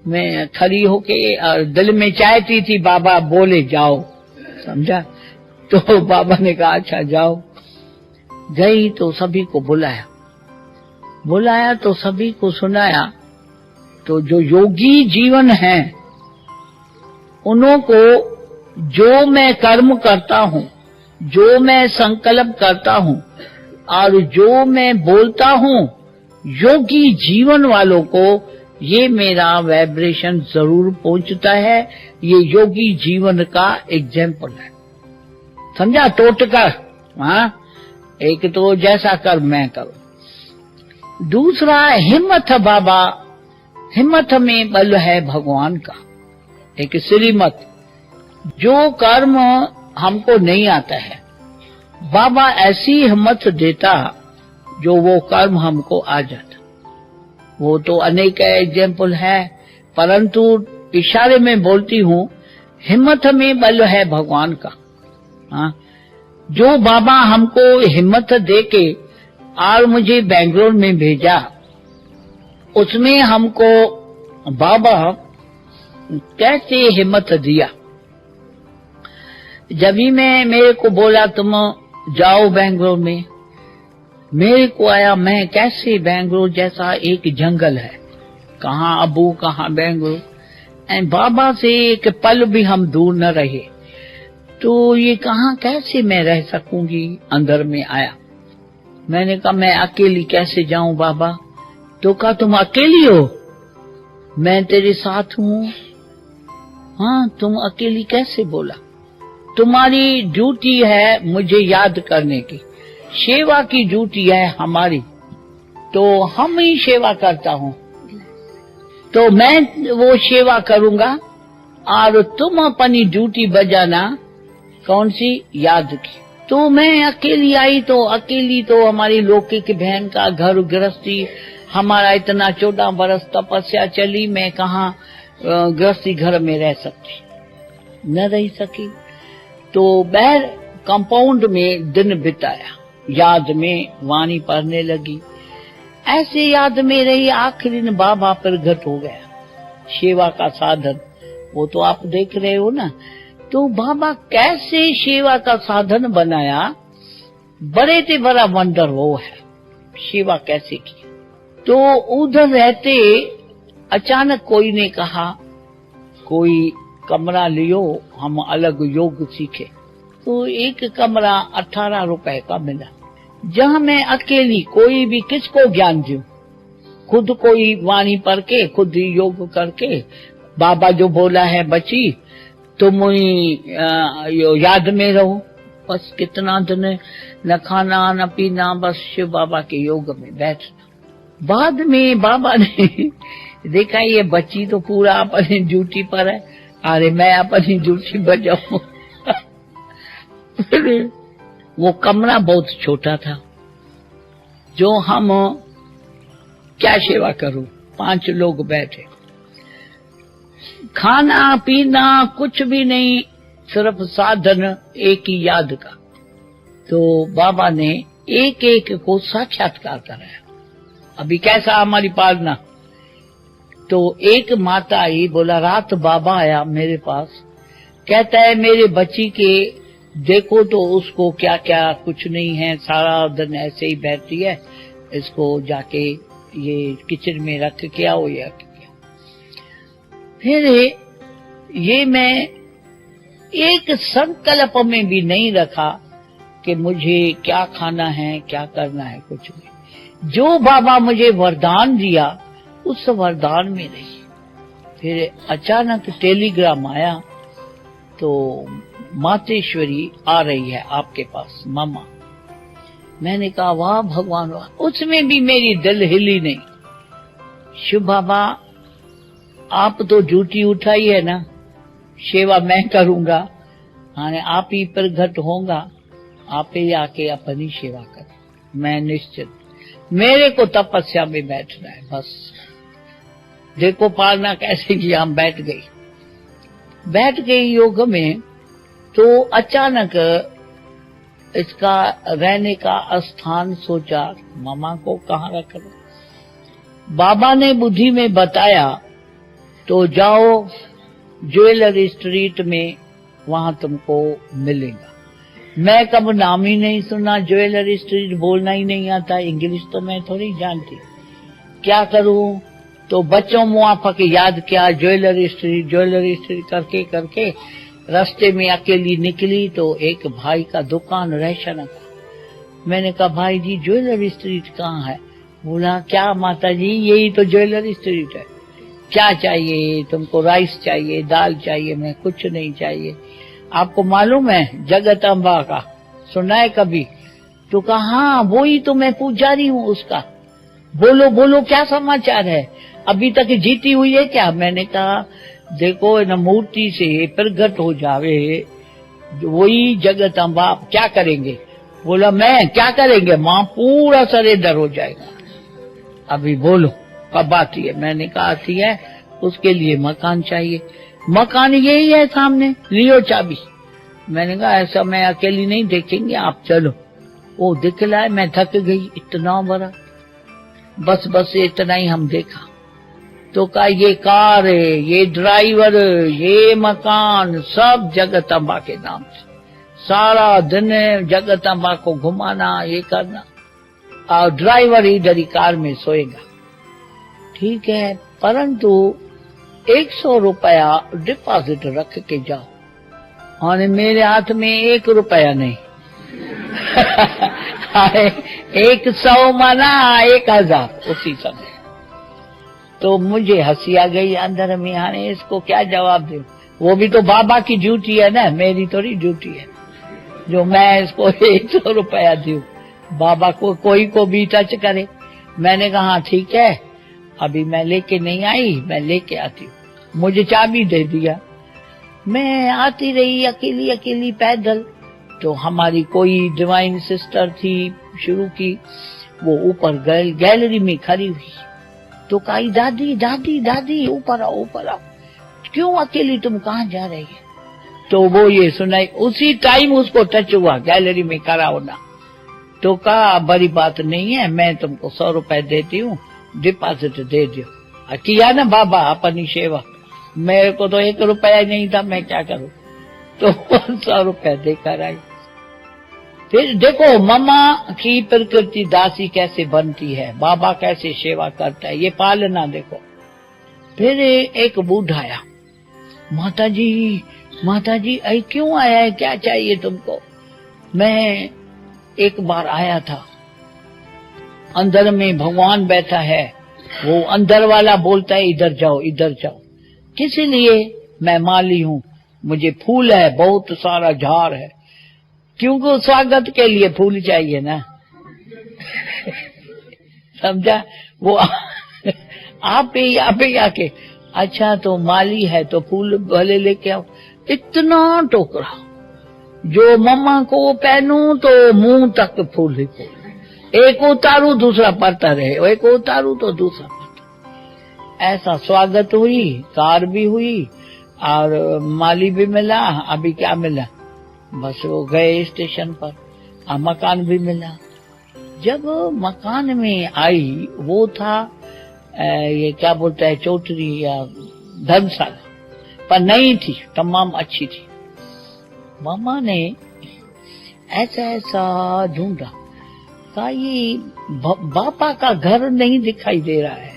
मैं खड़ी होके और दिल में चाहती थी बाबा बोले जाओ, समझा? तो बाबा ने कहा अच्छा जाओ। गई तो सभी को बुलाया तो सभी को सुनाया। तो जो योगी जीवन है उन्हों को जो मैं कर्म करता हूँ, जो मैं संकल्प करता हूँ और जो मैं बोलता हूँ, योगी जीवन वालों को ये मेरा वाइब्रेशन जरूर पहुंचता है। ये योगी जीवन का एग्जाम्पल है, समझा? टोटकर हाँ, एक तो जैसा कर्म मैं करूं। दूसरा हिम्मत बाबा, हिम्मत में बल है भगवान का। एक श्रीमत, जो कर्म हमको नहीं आता है बाबा ऐसी हिम्मत देता जो वो कर्म हमको आ जाता। वो तो अनेक एग्जाम्पल है, परंतु इशारे में बोलती हूँ हिम्मत में बल है भगवान का। हाँ, जो बाबा हमको हिम्मत देके और मुझे बेंगलोर में भेजा, उसमें हमको बाबा कैसे हिम्मत दिया। जब ही मेरे को बोला तुम जाओ बेंगलोर में, मेरे को आया मैं कैसे बेंगलोर जैसा एक जंगल है, कहाँ अबू कहाँ बेंगलोर, एंड बाबा से एक पल भी हम दूर न रहे, तो ये कहाँ कैसे मैं रह सकूंगी। अंदर में आया, मैंने कहा मैं अकेली कैसे जाऊं बाबा? तो कहा तुम अकेली हो, मैं तेरे साथ हूँ। हाँ, तुम अकेली कैसे? बोला तुम्हारी ड्यूटी है मुझे याद करने की, सेवा की ड्यूटी है हमारी, तो हम ही सेवा करता हूँ, तो मैं वो सेवा करूंगा और तुम अपनी ड्यूटी बजाना। कौन सी? याद की। तो मैं अकेली आई, तो अकेली तो हमारी लौकिक बहन का घर गृहस्थी, हमारा इतना 14 बरस तपस्या चली, मैं कहाँ गृहस्थी घर में रह सकती, न रह सकी। तो बैर कंपाउंड में दिन बिताया, याद में वाणी पढ़ने लगी, ऐसे याद में रही। आखिरी दिन बाबा प्रगट हो गया, सेवा का साधन, वो तो आप देख रहे हो ना। तो बाबा कैसे सेवा का साधन बनाया, बड़े से बड़ा वंडर वो है, सेवा कैसे की। तो उधर रहते अचानक कोई ने कहा कोई कमरा लियो, हम अलग योग सीखे। तो एक कमरा 18 रुपए का मिला, जहाँ मैं अकेली, कोई भी किसको ज्ञान दूं, खुद कोई वाणी पढ़ के खुद ही योग करके, बाबा जो बोला है बची तुम याद में रहो, बस कितना दिन न खाना न पीना, बस शिव बाबा के योग में बैठना। बाद में बाबा ने देखा ये बच्ची तो पूरा अपनी ड्यूटी पर है, अरे मैं अपनी ड्यूटी बजाऊं। वो कमरा बहुत छोटा था, जो हम क्या सेवा करूं, 5 लोग बैठे, खाना पीना कुछ भी नहीं, सिर्फ साधन एक ही याद का। तो बाबा ने एक एक को साक्षात्कार कराया। अभी कैसा हमारी पालना, तो एक माता आई, बोला रात बाबा आया मेरे पास, कहता है मेरे बच्ची के देखो तो उसको क्या क्या कुछ नहीं है, सारा दिन ऐसे ही बैठती है, इसको जाके ये किचन में रख के आओ या क्या। फिर ये मैं एक संकल्प में भी नहीं रखा कि मुझे क्या खाना है, क्या करना है, कुछ भी। जो बाबा मुझे वरदान दिया उस वरदान में रही। फिर अचानक टेलीग्राम आया, तो मातेश्वरी आ रही है आपके पास, मामा। मैंने कहा वाह भगवान वाह। उसमें भी मेरी दिल हिली नहीं। शिव बाबा आप तो ड्यूटी उठाई है ना, सेवा मैं करूंगा, हाँ आप ही प्रगट होगा, आप ही आके अपनी सेवा कर। मैं निश्चित, मेरे को तपस्या में बैठना है बस। देखो पालना कैसे किया, हम बैठ गई योग में। तो अचानक इसका रहने का स्थान सोचा, मामा को कहाँ रख लो। बाबा ने बुद्धि में बताया, तो जाओ ज्वेलरी स्ट्रीट में, वहां तुमको मिलेगा। मैं कब नाम ही नहीं सुना, ज्वेलरी स्ट्रीट बोलना ही नहीं आता, इंग्लिश तो मैं थोड़ी जानती। क्या करूं, तो बच्चों मुआफक याद किया, ज्वेलरी स्ट्रीट करके करके रास्ते में अकेली निकली तो एक भाई का दुकान रेशन का। मैंने कहा भाई जी ज्वेलरी स्ट्रीट कहाँ है? बोला क्या माता जी यही तो ज्वेलरी स्ट्रीट है। क्या चाहिए तुमको? राइस चाहिए, दाल चाहिए? मैं कुछ नहीं चाहिए। आपको मालूम है जगत अम्बा का, सुना है कभी? तो कहा हाँ वो ही तो मैं पुजारी हूँ उसका। बोलो बोलो क्या समाचार है, अभी तक जीती हुई है क्या? मैंने कहा देखो न मूर्ति से प्रगट हो जावे वही जगत अम्बा, क्या करेंगे? बोला मैं क्या करेंगे माँ, पूरा सरेंडर हो जाएगा। अभी बोलो कब आती है? मैंने कहा आती है, उसके लिए मकान चाहिए। मकान यही है सामने, लियो चाबी। मैंने कहा ऐसा मैं अकेली नहीं देखेंगे, आप चलो। वो दिखलाए, मैं थक गई, इतना बड़ा बस इतना ही हम देखा। तो कहा ये कार है, ये ड्राइवर, ये मकान सब जगत अम्बा के नाम से। सारा दिन जगत अम्बा को घुमाना, ये करना, और ड्राइवर इधर ही कार में सोएगा। ठीक है, परंतु 100 रुपया डिपॉजिट रख के जाओ। और मेरे हाथ में 1 रुपया नहीं 100 माना 1000 उसी समय। तो मुझे हंसी आ गई अंदर में, यानी इसको क्या जवाब दूं? वो भी तो बाबा की ड्यूटी है ना, मेरी थोड़ी ड्यूटी है जो मैं इसको 100 रुपया दूं। बाबा को कोई को भी टच करे। मैंने कहा ठीक है, अभी मैं लेके नहीं आई, मैं लेके आती हूँ। मुझे चाबी दे दिया। मैं आती रही अकेली अकेली पैदल। तो हमारी कोई डिवाइन सिस्टर थी शुरू की, वो ऊपर गैलरी में खड़ी हुई। तो कही दादी दादी दादी ऊपर आओ ऊपर आओ। क्यों अकेली, तुम कहाँ जा रही है? तो वो ये सुनाई, उसी टाइम उसको टच हुआ गैलरी में खड़ा होना। तो कहा बड़ी बात नहीं है, मैं तुमको 100 रुपए देती हूँ, डिपॉजिट दे दो। किया ना बाबा अपनी सेवा। मेरे को तो 1 रुपया नहीं था, मैं क्या करूँ? तो 100 रुपए देकर आई। फिर देखो मामा की प्रकृति दासी कैसे बनती है, बाबा कैसे सेवा करता है, ये पालना देखो। फिर एक बूढ़ा आया, माता जी आई क्यों आया है, क्या चाहिए तुमको? मैं एक बार आया था, अंदर में भगवान बैठा है, वो अंदर वाला बोलता है इधर जाओ इधर जाओ। किस लिए? मैं माली हूँ, मुझे फूल है, बहुत सारा झाड़ है, क्योंकि स्वागत के लिए फूल चाहिए ना समझा? वो आप ही आके, अच्छा तो माली है तो फूल भले लेके आओ। इतना टोकरा, जो मम्मा को पहनूं तो मुंह तक फूल ही फूल, एक उतारू दूसरा पड़ता रहे, एक उतारू तो दूसरा पड़ता। ऐसा स्वागत हुई, कार भी हुई और माली भी मिला। अभी क्या मिला? बस वो गए स्टेशन पर, मकान भी मिला। जब मकान में आई, वो था ये क्या बोलता है, चौधरी या धर्मशाला, पर नहीं थी, तमाम अच्छी थी। मामा ने ऐसा ढूंढा, कहा ये बापा का घर नहीं दिखाई दे रहा है,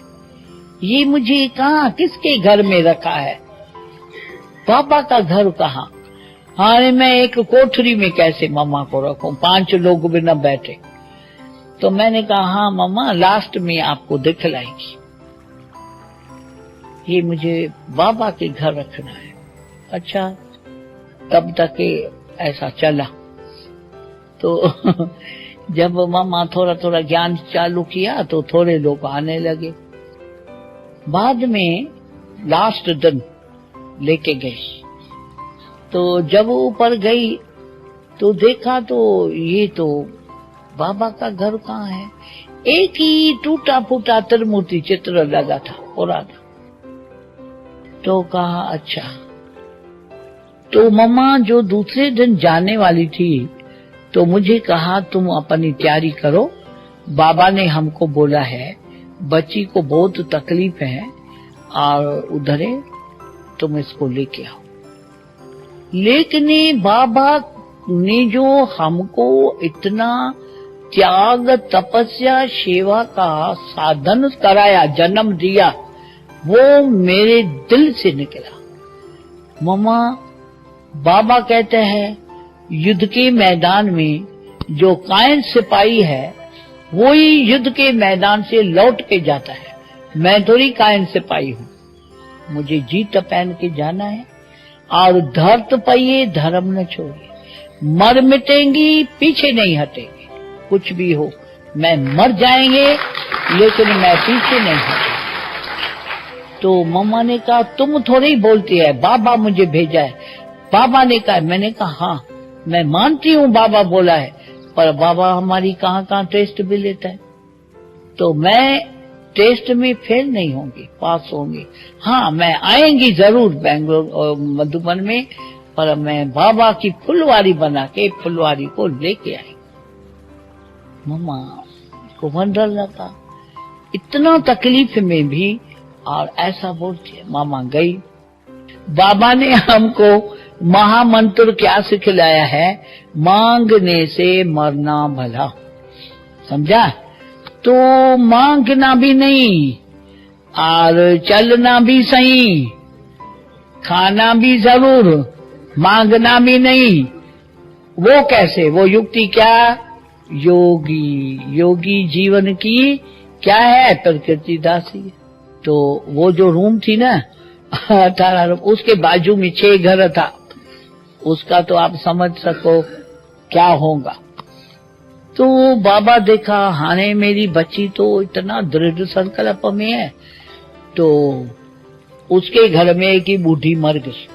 ये मुझे कहाँ किसके घर में रखा है? पापा का घर कहाँ? हाँ, मैं एक कोठरी में कैसे मम्मा को रखूं, 5 लोग भी न बैठे। तो मैंने कहा हाँ मम्मा, लास्ट में आपको दिखलाएंगी, ये मुझे बाबा के घर रखना है। अच्छा, तब तक ऐसा चला। तो जब मम्मा थोड़ा थोड़ा ज्ञान चालू किया तो थोड़े लोग आने लगे। बाद में लास्ट दिन लेके गई, तो जब ऊपर गई तो देखा तो ये तो बाबा का घर कहाँ है? एक ही टूटा फूटा त्रिमूर्ति चित्र लगा था पुराना। तो कहा अच्छा। तो मम्मा जो दूसरे दिन जाने वाली थी तो मुझे कहा तुम अपनी तैयारी करो, बाबा ने हमको बोला है बच्ची को बहुत तकलीफ है और उधर है, तुम इसको लेके आओ। लेकिन बाबा ने जो हमको इतना त्याग तपस्या सेवा का साधन कराया, जन्म दिया, वो मेरे दिल से निकला। मम्मा, बाबा कहते हैं युद्ध के मैदान में जो कायन सिपाही है वही युद्ध के मैदान से लौट के जाता है। मैं थोड़ी कायन सिपाही हूँ, मुझे जीत पहन के जाना है। और धरत पाइए धर्म न छोड़िए, मर मिटेंगी पीछे नहीं हटेंगे। कुछ भी हो, मैं मर जाएंगे लेकिन मैं पीछे नहीं हटेंगे। तो मम्मा ने कहा तुम थोड़ी ही बोलती है, बाबा मुझे भेजा है। बाबा ने कहा, मैंने कहा हाँ मैं मानती हूँ बाबा बोला है, पर बाबा हमारी कहाँ कहाँ टेस्ट भी लेता है। तो मैं टेस्ट में फेल नहीं होंगी, पास होंगी। हाँ, मैं आएंगी जरूर बेंगलोर और मधुबन में, पर मैं बाबा की फुलवारी बना के फुलवारी को लेके आएंगी। मम्मा को वंडर लगा, इतना तकलीफ में भी और ऐसा बोलती है। मामा गई। बाबा ने हमको महामंत्र क्या सिखलाया है? मांगने से मरना भला। समझा? तो मांगना भी नहीं और चलना भी सही, खाना भी जरूर, मांगना भी नहीं। वो कैसे? वो युक्ति क्या? योगी जीवन की क्या है? प्रकृति दासी। तो वो जो रूम थी ना 18 रूम, उसके बाजू में 6 घर था, उसका तो आप समझ सको क्या होगा। तो बाबा देखा हाने मेरी बच्ची तो इतना दृढ़ संकल्प में है, तो उसके घर में एक ही बूढ़ी मर गई।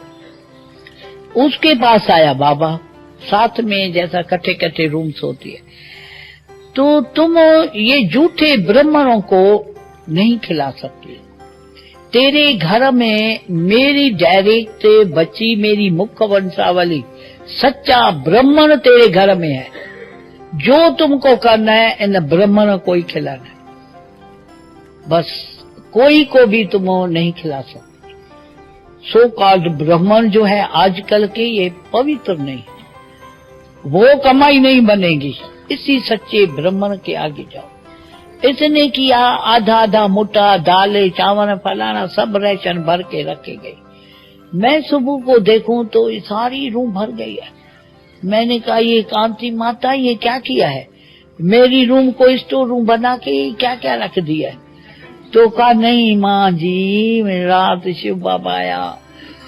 उसके पास आया बाबा, साथ में जैसा कट्ठे कट्ठे रूम्स होती है। तो तुम ये झूठे ब्राह्मणों को नहीं खिला सकती। तेरे घर में मेरी डायरेक्ट बच्ची, मेरी मुख्य वंशावली, सच्चा ब्राह्मण तेरे घर में है। जो तुमको करना है इन ब्राह्मणों को ही खिलाना है, बस कोई को भी तुम नहीं खिला सकते। सो कॉल्ड ब्राह्मण जो है आजकल के, ये पवित्र नहीं है, वो कमाई नहीं बनेगी। इसी सच्चे ब्राह्मण के आगे जाओ। इसने किया आधा आधा मोटा दाल चावल फलाना सब राशन भर के रखे गए। मैं सुबह को देखूं तो सारी रूम भर गई है। मैंने कहा ये कांति माता ये क्या किया है? मेरी रूम को स्टोर रूम बना के क्या क्या रख दिया है? तो कहा नहीं माँ जी, रात शिव बाबा आया,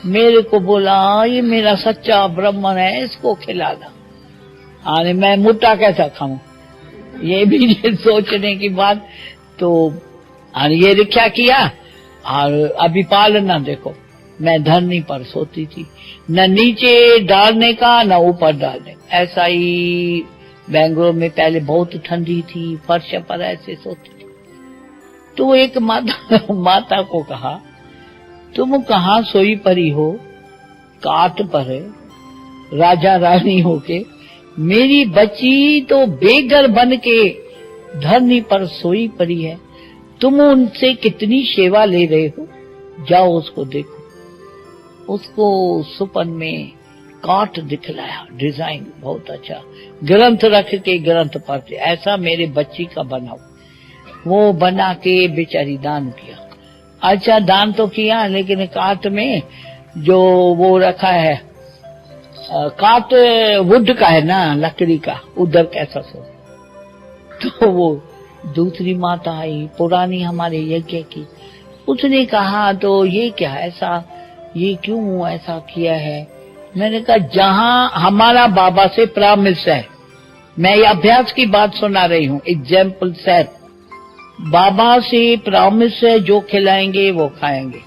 मेरे को बोला ये मेरा सच्चा ब्राह्मण है, इसको खिलाना। अरे मैं मोटा कैसा खाऊं? ये भी सोचने की बात। तो ये क्या किया, और अभी पालना देखो, मैं धरनी पर सोती थी, न नीचे डालने का न ऊपर डालने का। ऐसा ही बेंगलोर में पहले बहुत ठंडी थी, फर्श पर ऐसे सोती थी। तो एक माता को कहा तुम कहाँ सोई परी हो? काट पर है, राजा रानी होके। मेरी बच्ची तो बेघर बन के धरनी पर सोई पड़ी है, तुम उनसे कितनी सेवा ले रहे हो? जाओ उसको देखो। उसको सुपन में काट दिखलाया, डिजाइन बहुत अच्छा, ग्रंथ रख के ग्रंथ पढ़ते, ऐसा मेरे बच्ची का बनाओ। वो बना के बेचारी दान किया। अच्छा दान तो किया, लेकिन काट में जो वो रखा है काट वुड का है ना, लकड़ी का, उधर कैसा सो। तो वो दूसरी माता आई पुरानी हमारे यज्ञ की, उसने कहा तो ये क्या ऐसा, ये क्यों ऐसा किया है। मैंने कहा जहां हमारा बाबा से प्रॉमिस है, मैं ये अभ्यास की बात सुना रही हूँ, एग्जाम्पल सेट, बाबा से प्रॉमिस है जो खिलाएंगे वो खाएंगे,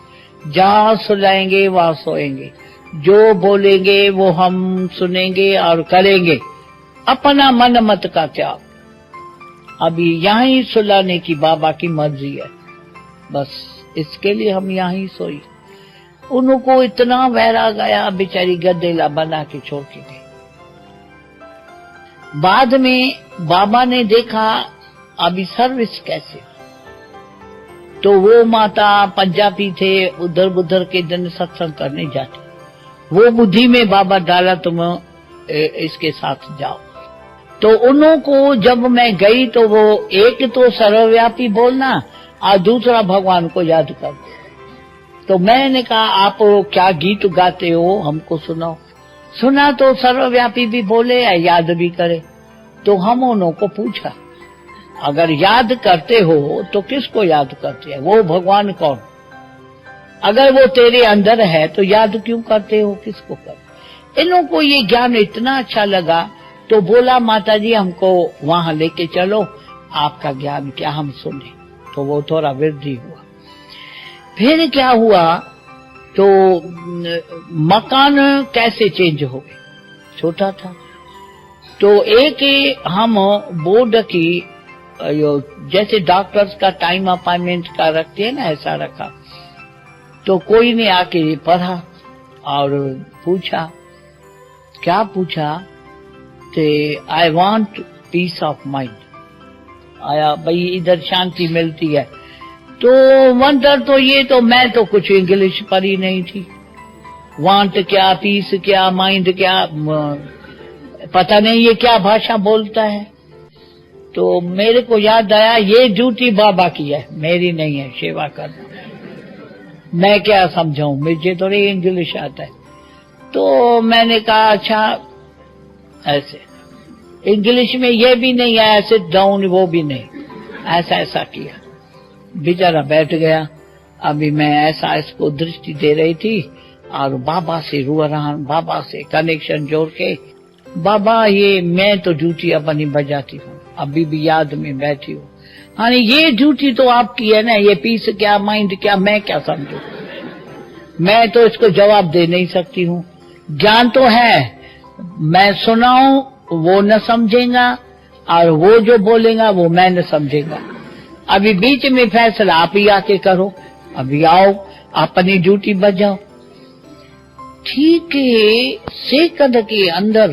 जहां सुलाएंगे वहां सोएंगे, जो बोलेंगे वो हम सुनेंगे और करेंगे, अपना मन मत का त्याग। अभी यहाँ ही सुलाने की बाबा की मर्जी है, बस इसके लिए हम यहाँ ही सोई। उनको इतना वैराग आया, बेचारी गदेला बना के छोड़ के गई। बाद में बाबा ने देखा अभी सर्विस कैसे, तो वो माता पंजाबी थे, उधर बुधर के दिन सत्संग करने जाते, वो बुद्धि में बाबा डाला तुम इसके साथ जाओ। तो उनको जब मैं गई तो वो एक तो सर्वव्यापी बोलना और दूसरा भगवान को याद कर। तो मैंने कहा आप क्या गीत गाते हो, हमको सुनाओ। सुना तो सर्वव्यापी भी बोले या याद भी करे। तो हम उन्हों को पूछा अगर याद करते हो तो किसको याद करते हैं, वो भगवान कौन, अगर वो तेरे अंदर है तो याद क्यों करते हो, किसको करते। इन्हों को ये ज्ञान इतना अच्छा लगा तो बोला माता जी हमको वहां लेके चलो, आपका ज्ञान क्या हम सुने। तो वो थोड़ा वृद्धि हुआ। फिर क्या हुआ तो मकान कैसे चेंज हो गए, छोटा था तो एक हम बोर्ड की जैसे डॉक्टर्स का टाइम अपॉइंटमेंट का रखते हैं ना, ऐसा रखा। तो कोई ने आके पढ़ा और पूछा, क्या पूछा कि I want piece of mind, आया भाई इधर शांति मिलती है। तो वंडर तो ये तो मैं तो कुछ इंग्लिश पढ़ी नहीं थी, वांट क्या, पीस क्या, माइंड क्या, पता नहीं ये क्या भाषा बोलता है। तो मेरे को याद आया ये ड्यूटी बाबा की है, मेरी नहीं है सेवा करना, मैं क्या समझाऊं, मुझे तो नहीं इंग्लिश आता है। तो मैंने कहा अच्छा ऐसे, इंग्लिश में ये भी नहीं आया सिट डाउन, वो भी नहीं, ऐसा ऐसा किया, बेचारा बैठ गया। अभी मैं ऐसा इसको दृष्टि दे रही थी और बाबा से रो रहा, बाबा से कनेक्शन जोड़ के, बाबा ये मैं तो ड्यूटी अपनी बजाती हूँ, अभी भी याद में बैठी हूँ। हाँ ये ड्यूटी तो आपकी है ना, ये पीस क्या, माइंड क्या, मैं क्या समझू, मैं तो इसको जवाब दे नहीं सकती हूँ। ज्ञान तो है, मैं सुनाऊं वो न समझेगा और वो जो बोलेगा वो मैं न समझेगा। अभी बीच में फैसला आप ही आके करो, अभी आओ अपनी ड्यूटी बजाओ। ठीक है, सेकंड के अंदर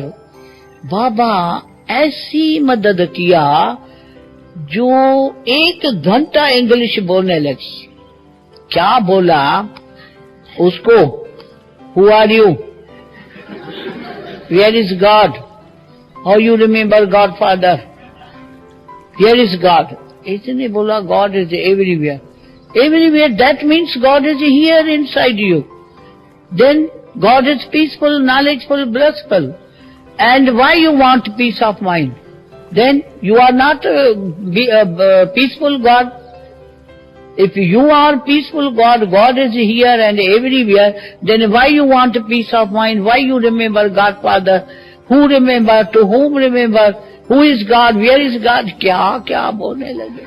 बाबा ऐसी मदद किया जो 1 घंटा इंग्लिश बोलने लगी। क्या बोला उसको, who are you, where is God, how you remember God father, here is God. इसने बोला God is everywhere, everywhere that means God is here inside you, then God is peaceful, knowledgeful, blessful, and why you want peace of mind, then you are not peaceful God. If you are peaceful God, God is here and everywhere, then why you want peace of mind, why you remember God Father, who remember, to whom remember, who is God, where is God, क्या क्या बोलने लगे।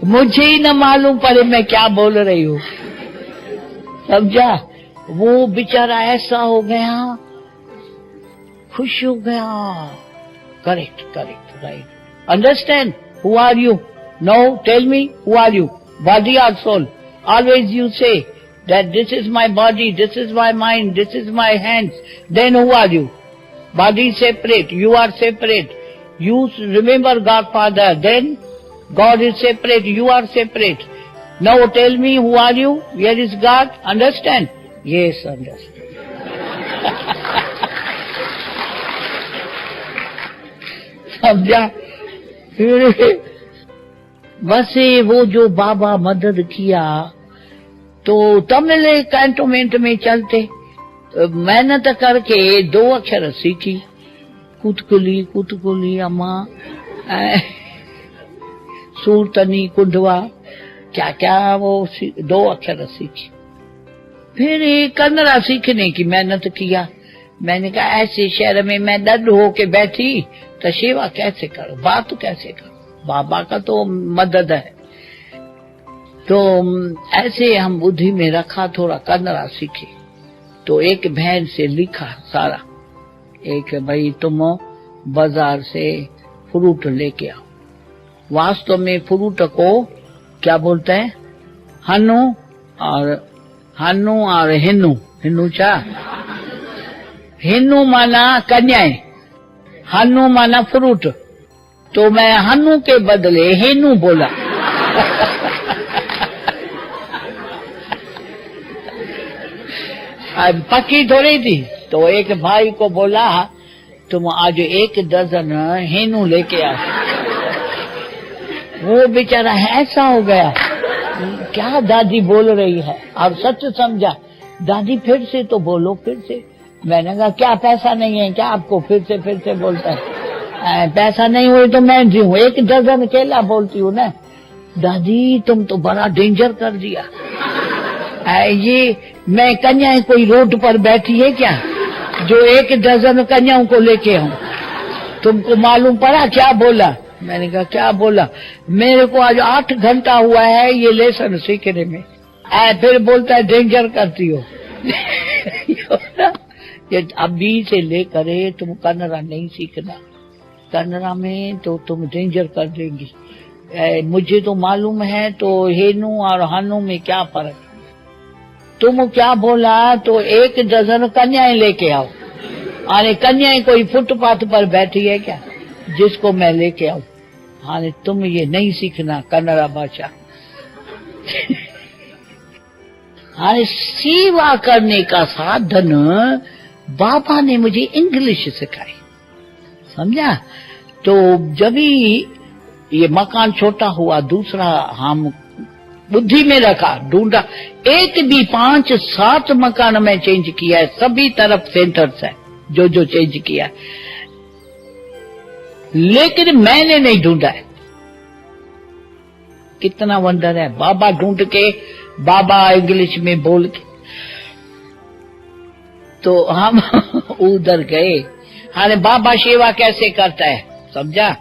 मुझे ही न मालूम पड़े मैं क्या बोल रही हूँ, समझा। वो बेचारा ऐसा हो गया, खुश हो गया, correct correct right, understand, who are you, no tell me who are you, body और soul, always you say that this is my body, this is my mind, this is my hands, then who are you, body separate, you are separate, you remember God Father, then God is separate, you are separate. Now tell me, who are you? Where is God? Understand? Yes, understand. समझा? फिर बस वो जो बाबा मदद किया, तो Tamil cantonment में चलते मेहनत करके 2 अक्षर सीखी, कुतकुली कुतकुली अम्मा, सूरतनी कुंडवा, क्या क्या वो 2 अक्षर सीखी। फिर कन्नड़ा सीखने की मेहनत किया। मैंने कहा ऐसे शहर में मैं डर होके बैठी तो सेवा कैसे करूं, बात कैसे करूं, बाबा का तो मदद है। तो ऐसे हम बुद्धि में रखा, थोड़ा कन्नड़ा सीखे। तो एक बहन से लिखा सारा, एक भाई तुम बाजार से फ्रूट लेके आओ। वास्तव में फ्रूट को क्या बोलते हैं, हन्नू और हिन्नू चा, हिन्नू माना कन्याएं, हन्नू माना फ्रूट। तो मैं हन्नू के बदले हिन्नू बोला। पक्की थोड़ी थी। तो एक भाई को बोला तुम आज 1 दर्जन हेनू लेके आओ। वो बेचारा ऐसा हो गया, क्या दादी बोल रही है, और सच समझा। दादी फिर से तो बोलो, फिर से। मैंने कहा क्या पैसा नहीं है क्या आपको, फिर से बोलता है। पैसा नहीं हुई तो मैं जी हूँ, 1 दर्जन केला बोलती हूँ ना। दादी तुम तो बड़ा डेंजर कर दिया। ये मैं कन्याएं कोई रोड पर बैठी है क्या जो 1 दर्जन कन्याओं को लेके आऊं? तुमको मालूम पड़ा क्या बोला? मैंने कहा क्या बोला? मेरे को आज 8 घंटा हुआ है ये लेसन सीखने में। फिर बोलता है डेंजर करती हो। ये अभी से लेकर तुम कन्नड़ा नहीं सीखना, कन्नड़ा में तो तुम डेंजर कर देंगी। मुझे तो मालूम है तो हेनू और हानू में क्या फर्क। तुम क्या बोला? तो 1 दर्जन कन्याएं लेके आओ। अरे कन्याएं कोई फुटपाथ पर बैठी है क्या जिसको मैं लेके आऊं? हाँ तुम ये नहीं सीखना कन्नड़ा भाषा। हाँ सेवा करने का साधन बाबा ने मुझे इंग्लिश सिखाई, समझा? तो जब ये मकान छोटा हुआ, दूसरा हम बुद्धि में रखा, ढूंढा, एक भी 5-7 मकान में चेंज किया है, सभी तरफ सेंटर्स है जो चेंज किया है, लेकिन मैंने नहीं ढूंढा है। कितना वंडर है। बाबा ढूंढ के, बाबा इंग्लिश में बोल के, तो हम उधर गए। अरे बाबा सेवा कैसे करता है, समझा?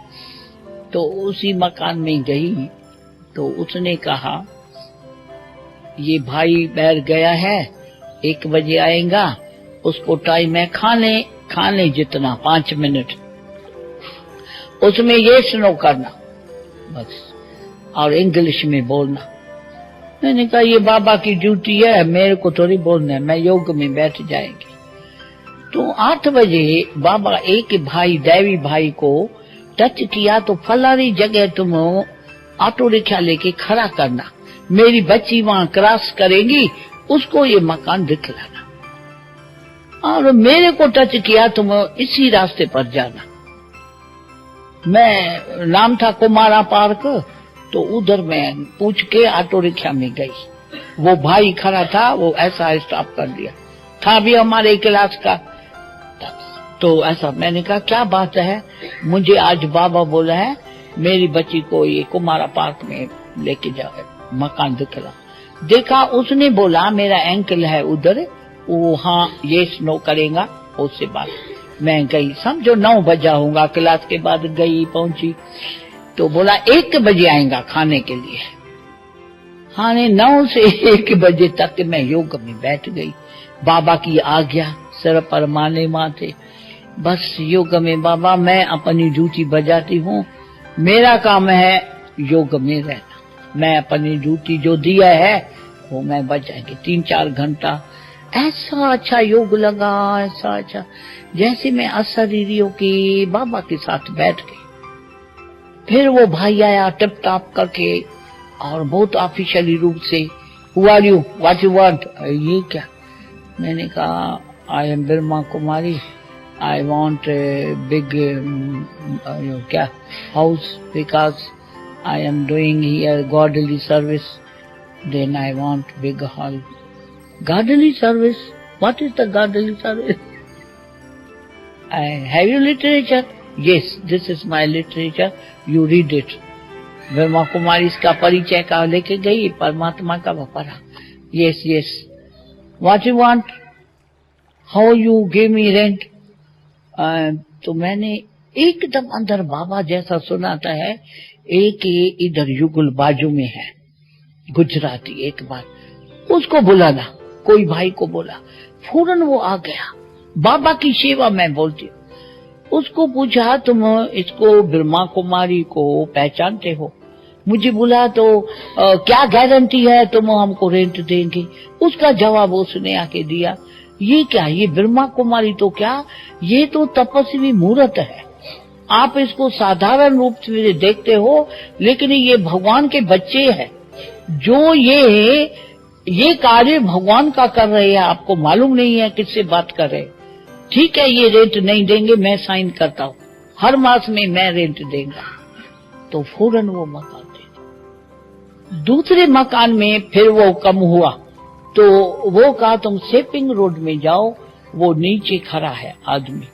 तो उसी मकान में गई तो उसने कहा ये भाई बाहर गया है, 1 बजे आएगा, उसको टाइम है खाने जितना 5 मिनट, उसमें ये स्नो करना बस, और इंग्लिश में बोलना। मैंने कहा ये बाबा की ड्यूटी है, मेरे को थोड़ी बोलना है, मैं योग में बैठ जाएंगे। तो 8 बजे बाबा एक भाई, दैवी भाई को टच किया, तो फलानी जगह तुम ऑटो रिक्शा लेके खड़ा करना, मेरी बच्ची वहां क्रॉस करेगी, उसको ये मकान दिखलाना, और मेरे को टच किया तुम इसी रास्ते पर जाना। मैं नाम था कुमारा पार्क, तो उधर मैं पूछ के ऑटो रिक्शा में गई। वो भाई खड़ा था, वो ऐसा स्टॉप कर दिया, था भी हमारे क्लास का। तो ऐसा मैंने कहा क्या बात है? मुझे आज बाबा बोला है मेरी बच्ची को ये कुमारा पार्क में लेके जाओ, मकान दिखला। देखा, उसने बोला मेरा अंकल है उधर, वो हाँ ये स्नो करेगा, उससे बात। मैं गई, समझो 9 बजा होगा, क्लास के बाद गई, पहुंची, तो बोला 1 बजे आएगा खाने के लिए। हाँ 9 से 1 बजे तक मैं योग में बैठ गई, बाबा की आज्ञा सिर पर माने माथे, बस योग में। बाबा मैं अपनी ड्यूटी बजाती हूँ, मेरा काम है योग में रहना, मैं अपनी ड्यूटी जो दिया है वो मैं बजाएंगे 3-4 घंटा। ऐसा अच्छा योग लगा, ऐसा अच्छा, जैसे मैं अशरीरियों की बाबा के साथ बैठ गई। फिर वो भाई आया टिप टॉप करके, और बहुत ऑफिशियली रूप से, who are you, what you want, ये क्या? मैंने कहा I am Brahma Kumari, I want a big house because I am doing here godly service. Then I want big hall. Godly service? What is the godly service? Have you literature? Yes, this is my literature. You read it. Brahma Kumari इसका परिचय का लेके गई, परमात्मा का पढ़ा. Yes, yes. What you want? How you give me rent? तो मैंने एकदम अंदर बाबा जैसा सुनाता है. एक इधर युगल बाजू में है गुजराती, एक बार उसको बुलाना, कोई भाई को बोला, फौरन वो आ गया. बाबा की सेवा मैं बोलती हूँ. उसको पूछा, तुम इसको ब्रह्मा कुमारी को पहचानते हो? मुझे बोला तो क्या गारंटी है तुम हमको रेंट देंगे? उसका जवाब उसने आके दिया, ये क्या, ये ब्रह्मा कुमारी तो क्या, ये तो तपस्वी मूर्त है. आप इसको साधारण रूप से देखते हो, लेकिन ये भगवान के बच्चे हैं. जो ये कार्य भगवान का कर रहे हैं, आपको मालूम नहीं है किससे बात कर रहे. ठीक है, ये रेंट नहीं देंगे, मैं साइन करता हूँ, हर मास में मैं रेंट देगा. तो फौरन वो मकान दे. दूसरे मकान में फिर वो कम हुआ, तो वो कहा तुम सेपिंग रोड में जाओ, वो नीचे खड़ा है आदमी,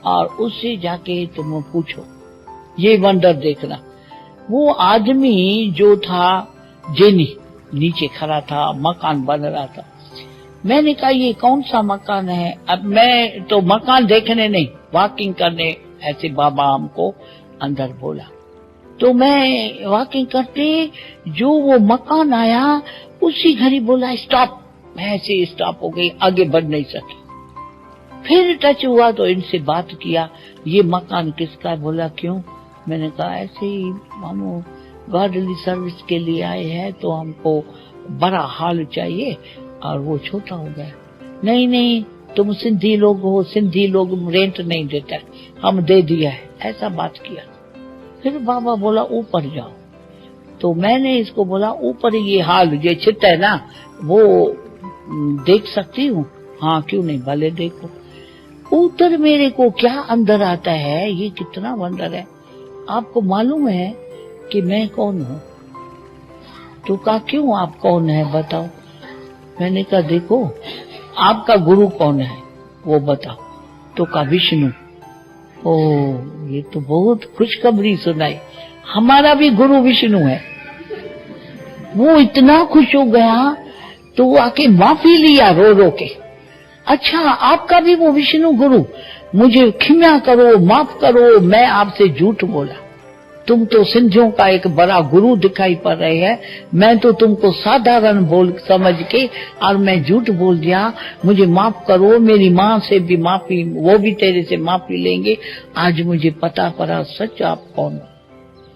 और उससे जाके तुम पूछो. ये वंडर देखना. वो आदमी जो था जेनी, नीचे खड़ा था, मकान बन रहा था. मैंने कहा ये कौन सा मकान है? अब मैं तो मकान देखने नहीं, वॉकिंग करने ऐसे बाबा हमको अंदर बोला. तो मैं वॉकिंग करते जो वो मकान आया, उसी घड़ी बोला स्टॉप. मैं ऐसे स्टॉप हो गई, आगे बढ़ नहीं सकी. फिर टच हुआ तो इनसे बात किया, ये मकान किसका है? बोला क्यों? मैंने कहा ऐसे ही हम गॉडली सर्विस के लिए आए हैं, तो हमको बड़ा हॉल चाहिए और वो छोटा हो गया. नहीं नहीं, तुम सिंधी लोग हो, सिंधी लोग रेंट नहीं देता, हम दे दिया है, ऐसा बात किया. फिर बाबा बोला ऊपर जाओ. तो मैंने इसको बोला ऊपर ये हॉल, ये छित है ना, वो देख सकती हूँ? हाँ, क्यों नहीं, भले देखो. उधर मेरे को क्या अंदर आता है, ये कितना वंडर है. आपको मालूम है कि मैं कौन हूँ? तो कहा क्यों, आप कौन है बताओ. मैंने कहा देखो, आपका गुरु कौन है वो बताओ. तो कहा विष्णु. ओ, ये तो बहुत खुशखबरी सुनाई, हमारा भी गुरु विष्णु है. वो इतना खुश हो गया, तो वो आके माफी लिया रो रो के. अच्छा, आपका भी वो विष्णु गुरु, मुझे क्षमा करो, माफ करो, मैं आपसे झूठ बोला. तुम तो सिंधियों का एक बड़ा गुरु दिखाई पड़ रहे हैं, मैं तो तुमको साधारण बोल समझ के और मैं झूठ बोल दिया, मुझे माफ करो. मेरी माँ से भी माफी, वो भी तेरे से माफी लेंगे. आज मुझे पता पड़ा सच आप कौन हो.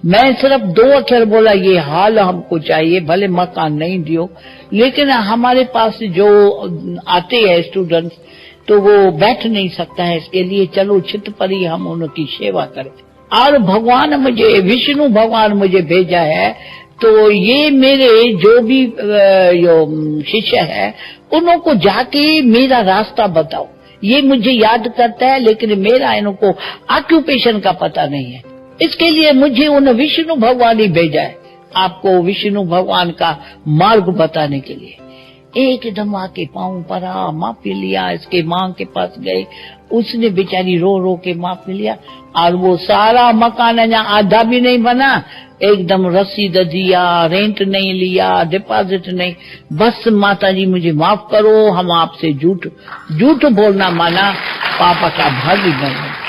मैं सिर्फ 2 अक्षर बोला, ये हाल हमको चाहिए, भले मकान नहीं दियो, लेकिन हमारे पास जो आते हैं स्टूडेंट्स, तो वो बैठ नहीं सकता है, इसके लिए चलो छित पर ही हम उनकी सेवा करें. और भगवान मुझे, विष्णु भगवान मुझे भेजा है, तो ये मेरे जो भी शिष्य है, उनको जाके मेरा रास्ता बताओ. ये मुझे याद करता है, लेकिन मेरा इनको ऑक्यूपेशन का पता नहीं है, इसके लिए मुझे उन विष्णु भगवान ही भेजा है, आपको विष्णु भगवान का मार्ग बताने के लिए. एकदम आके पाँव पड़ा, माफी लिया. इसके माँ के पास गए, उसने बेचारी रो रो के माफी लिया, और वो सारा मकान है, आधा भी नहीं बना, एकदम रसीद दिया, रेंट नहीं लिया, डिपॉजिट नहीं, बस माता जी मुझे माफ करो, हम आपसे झूठ बोलना माना, पापा का भागी बन गए.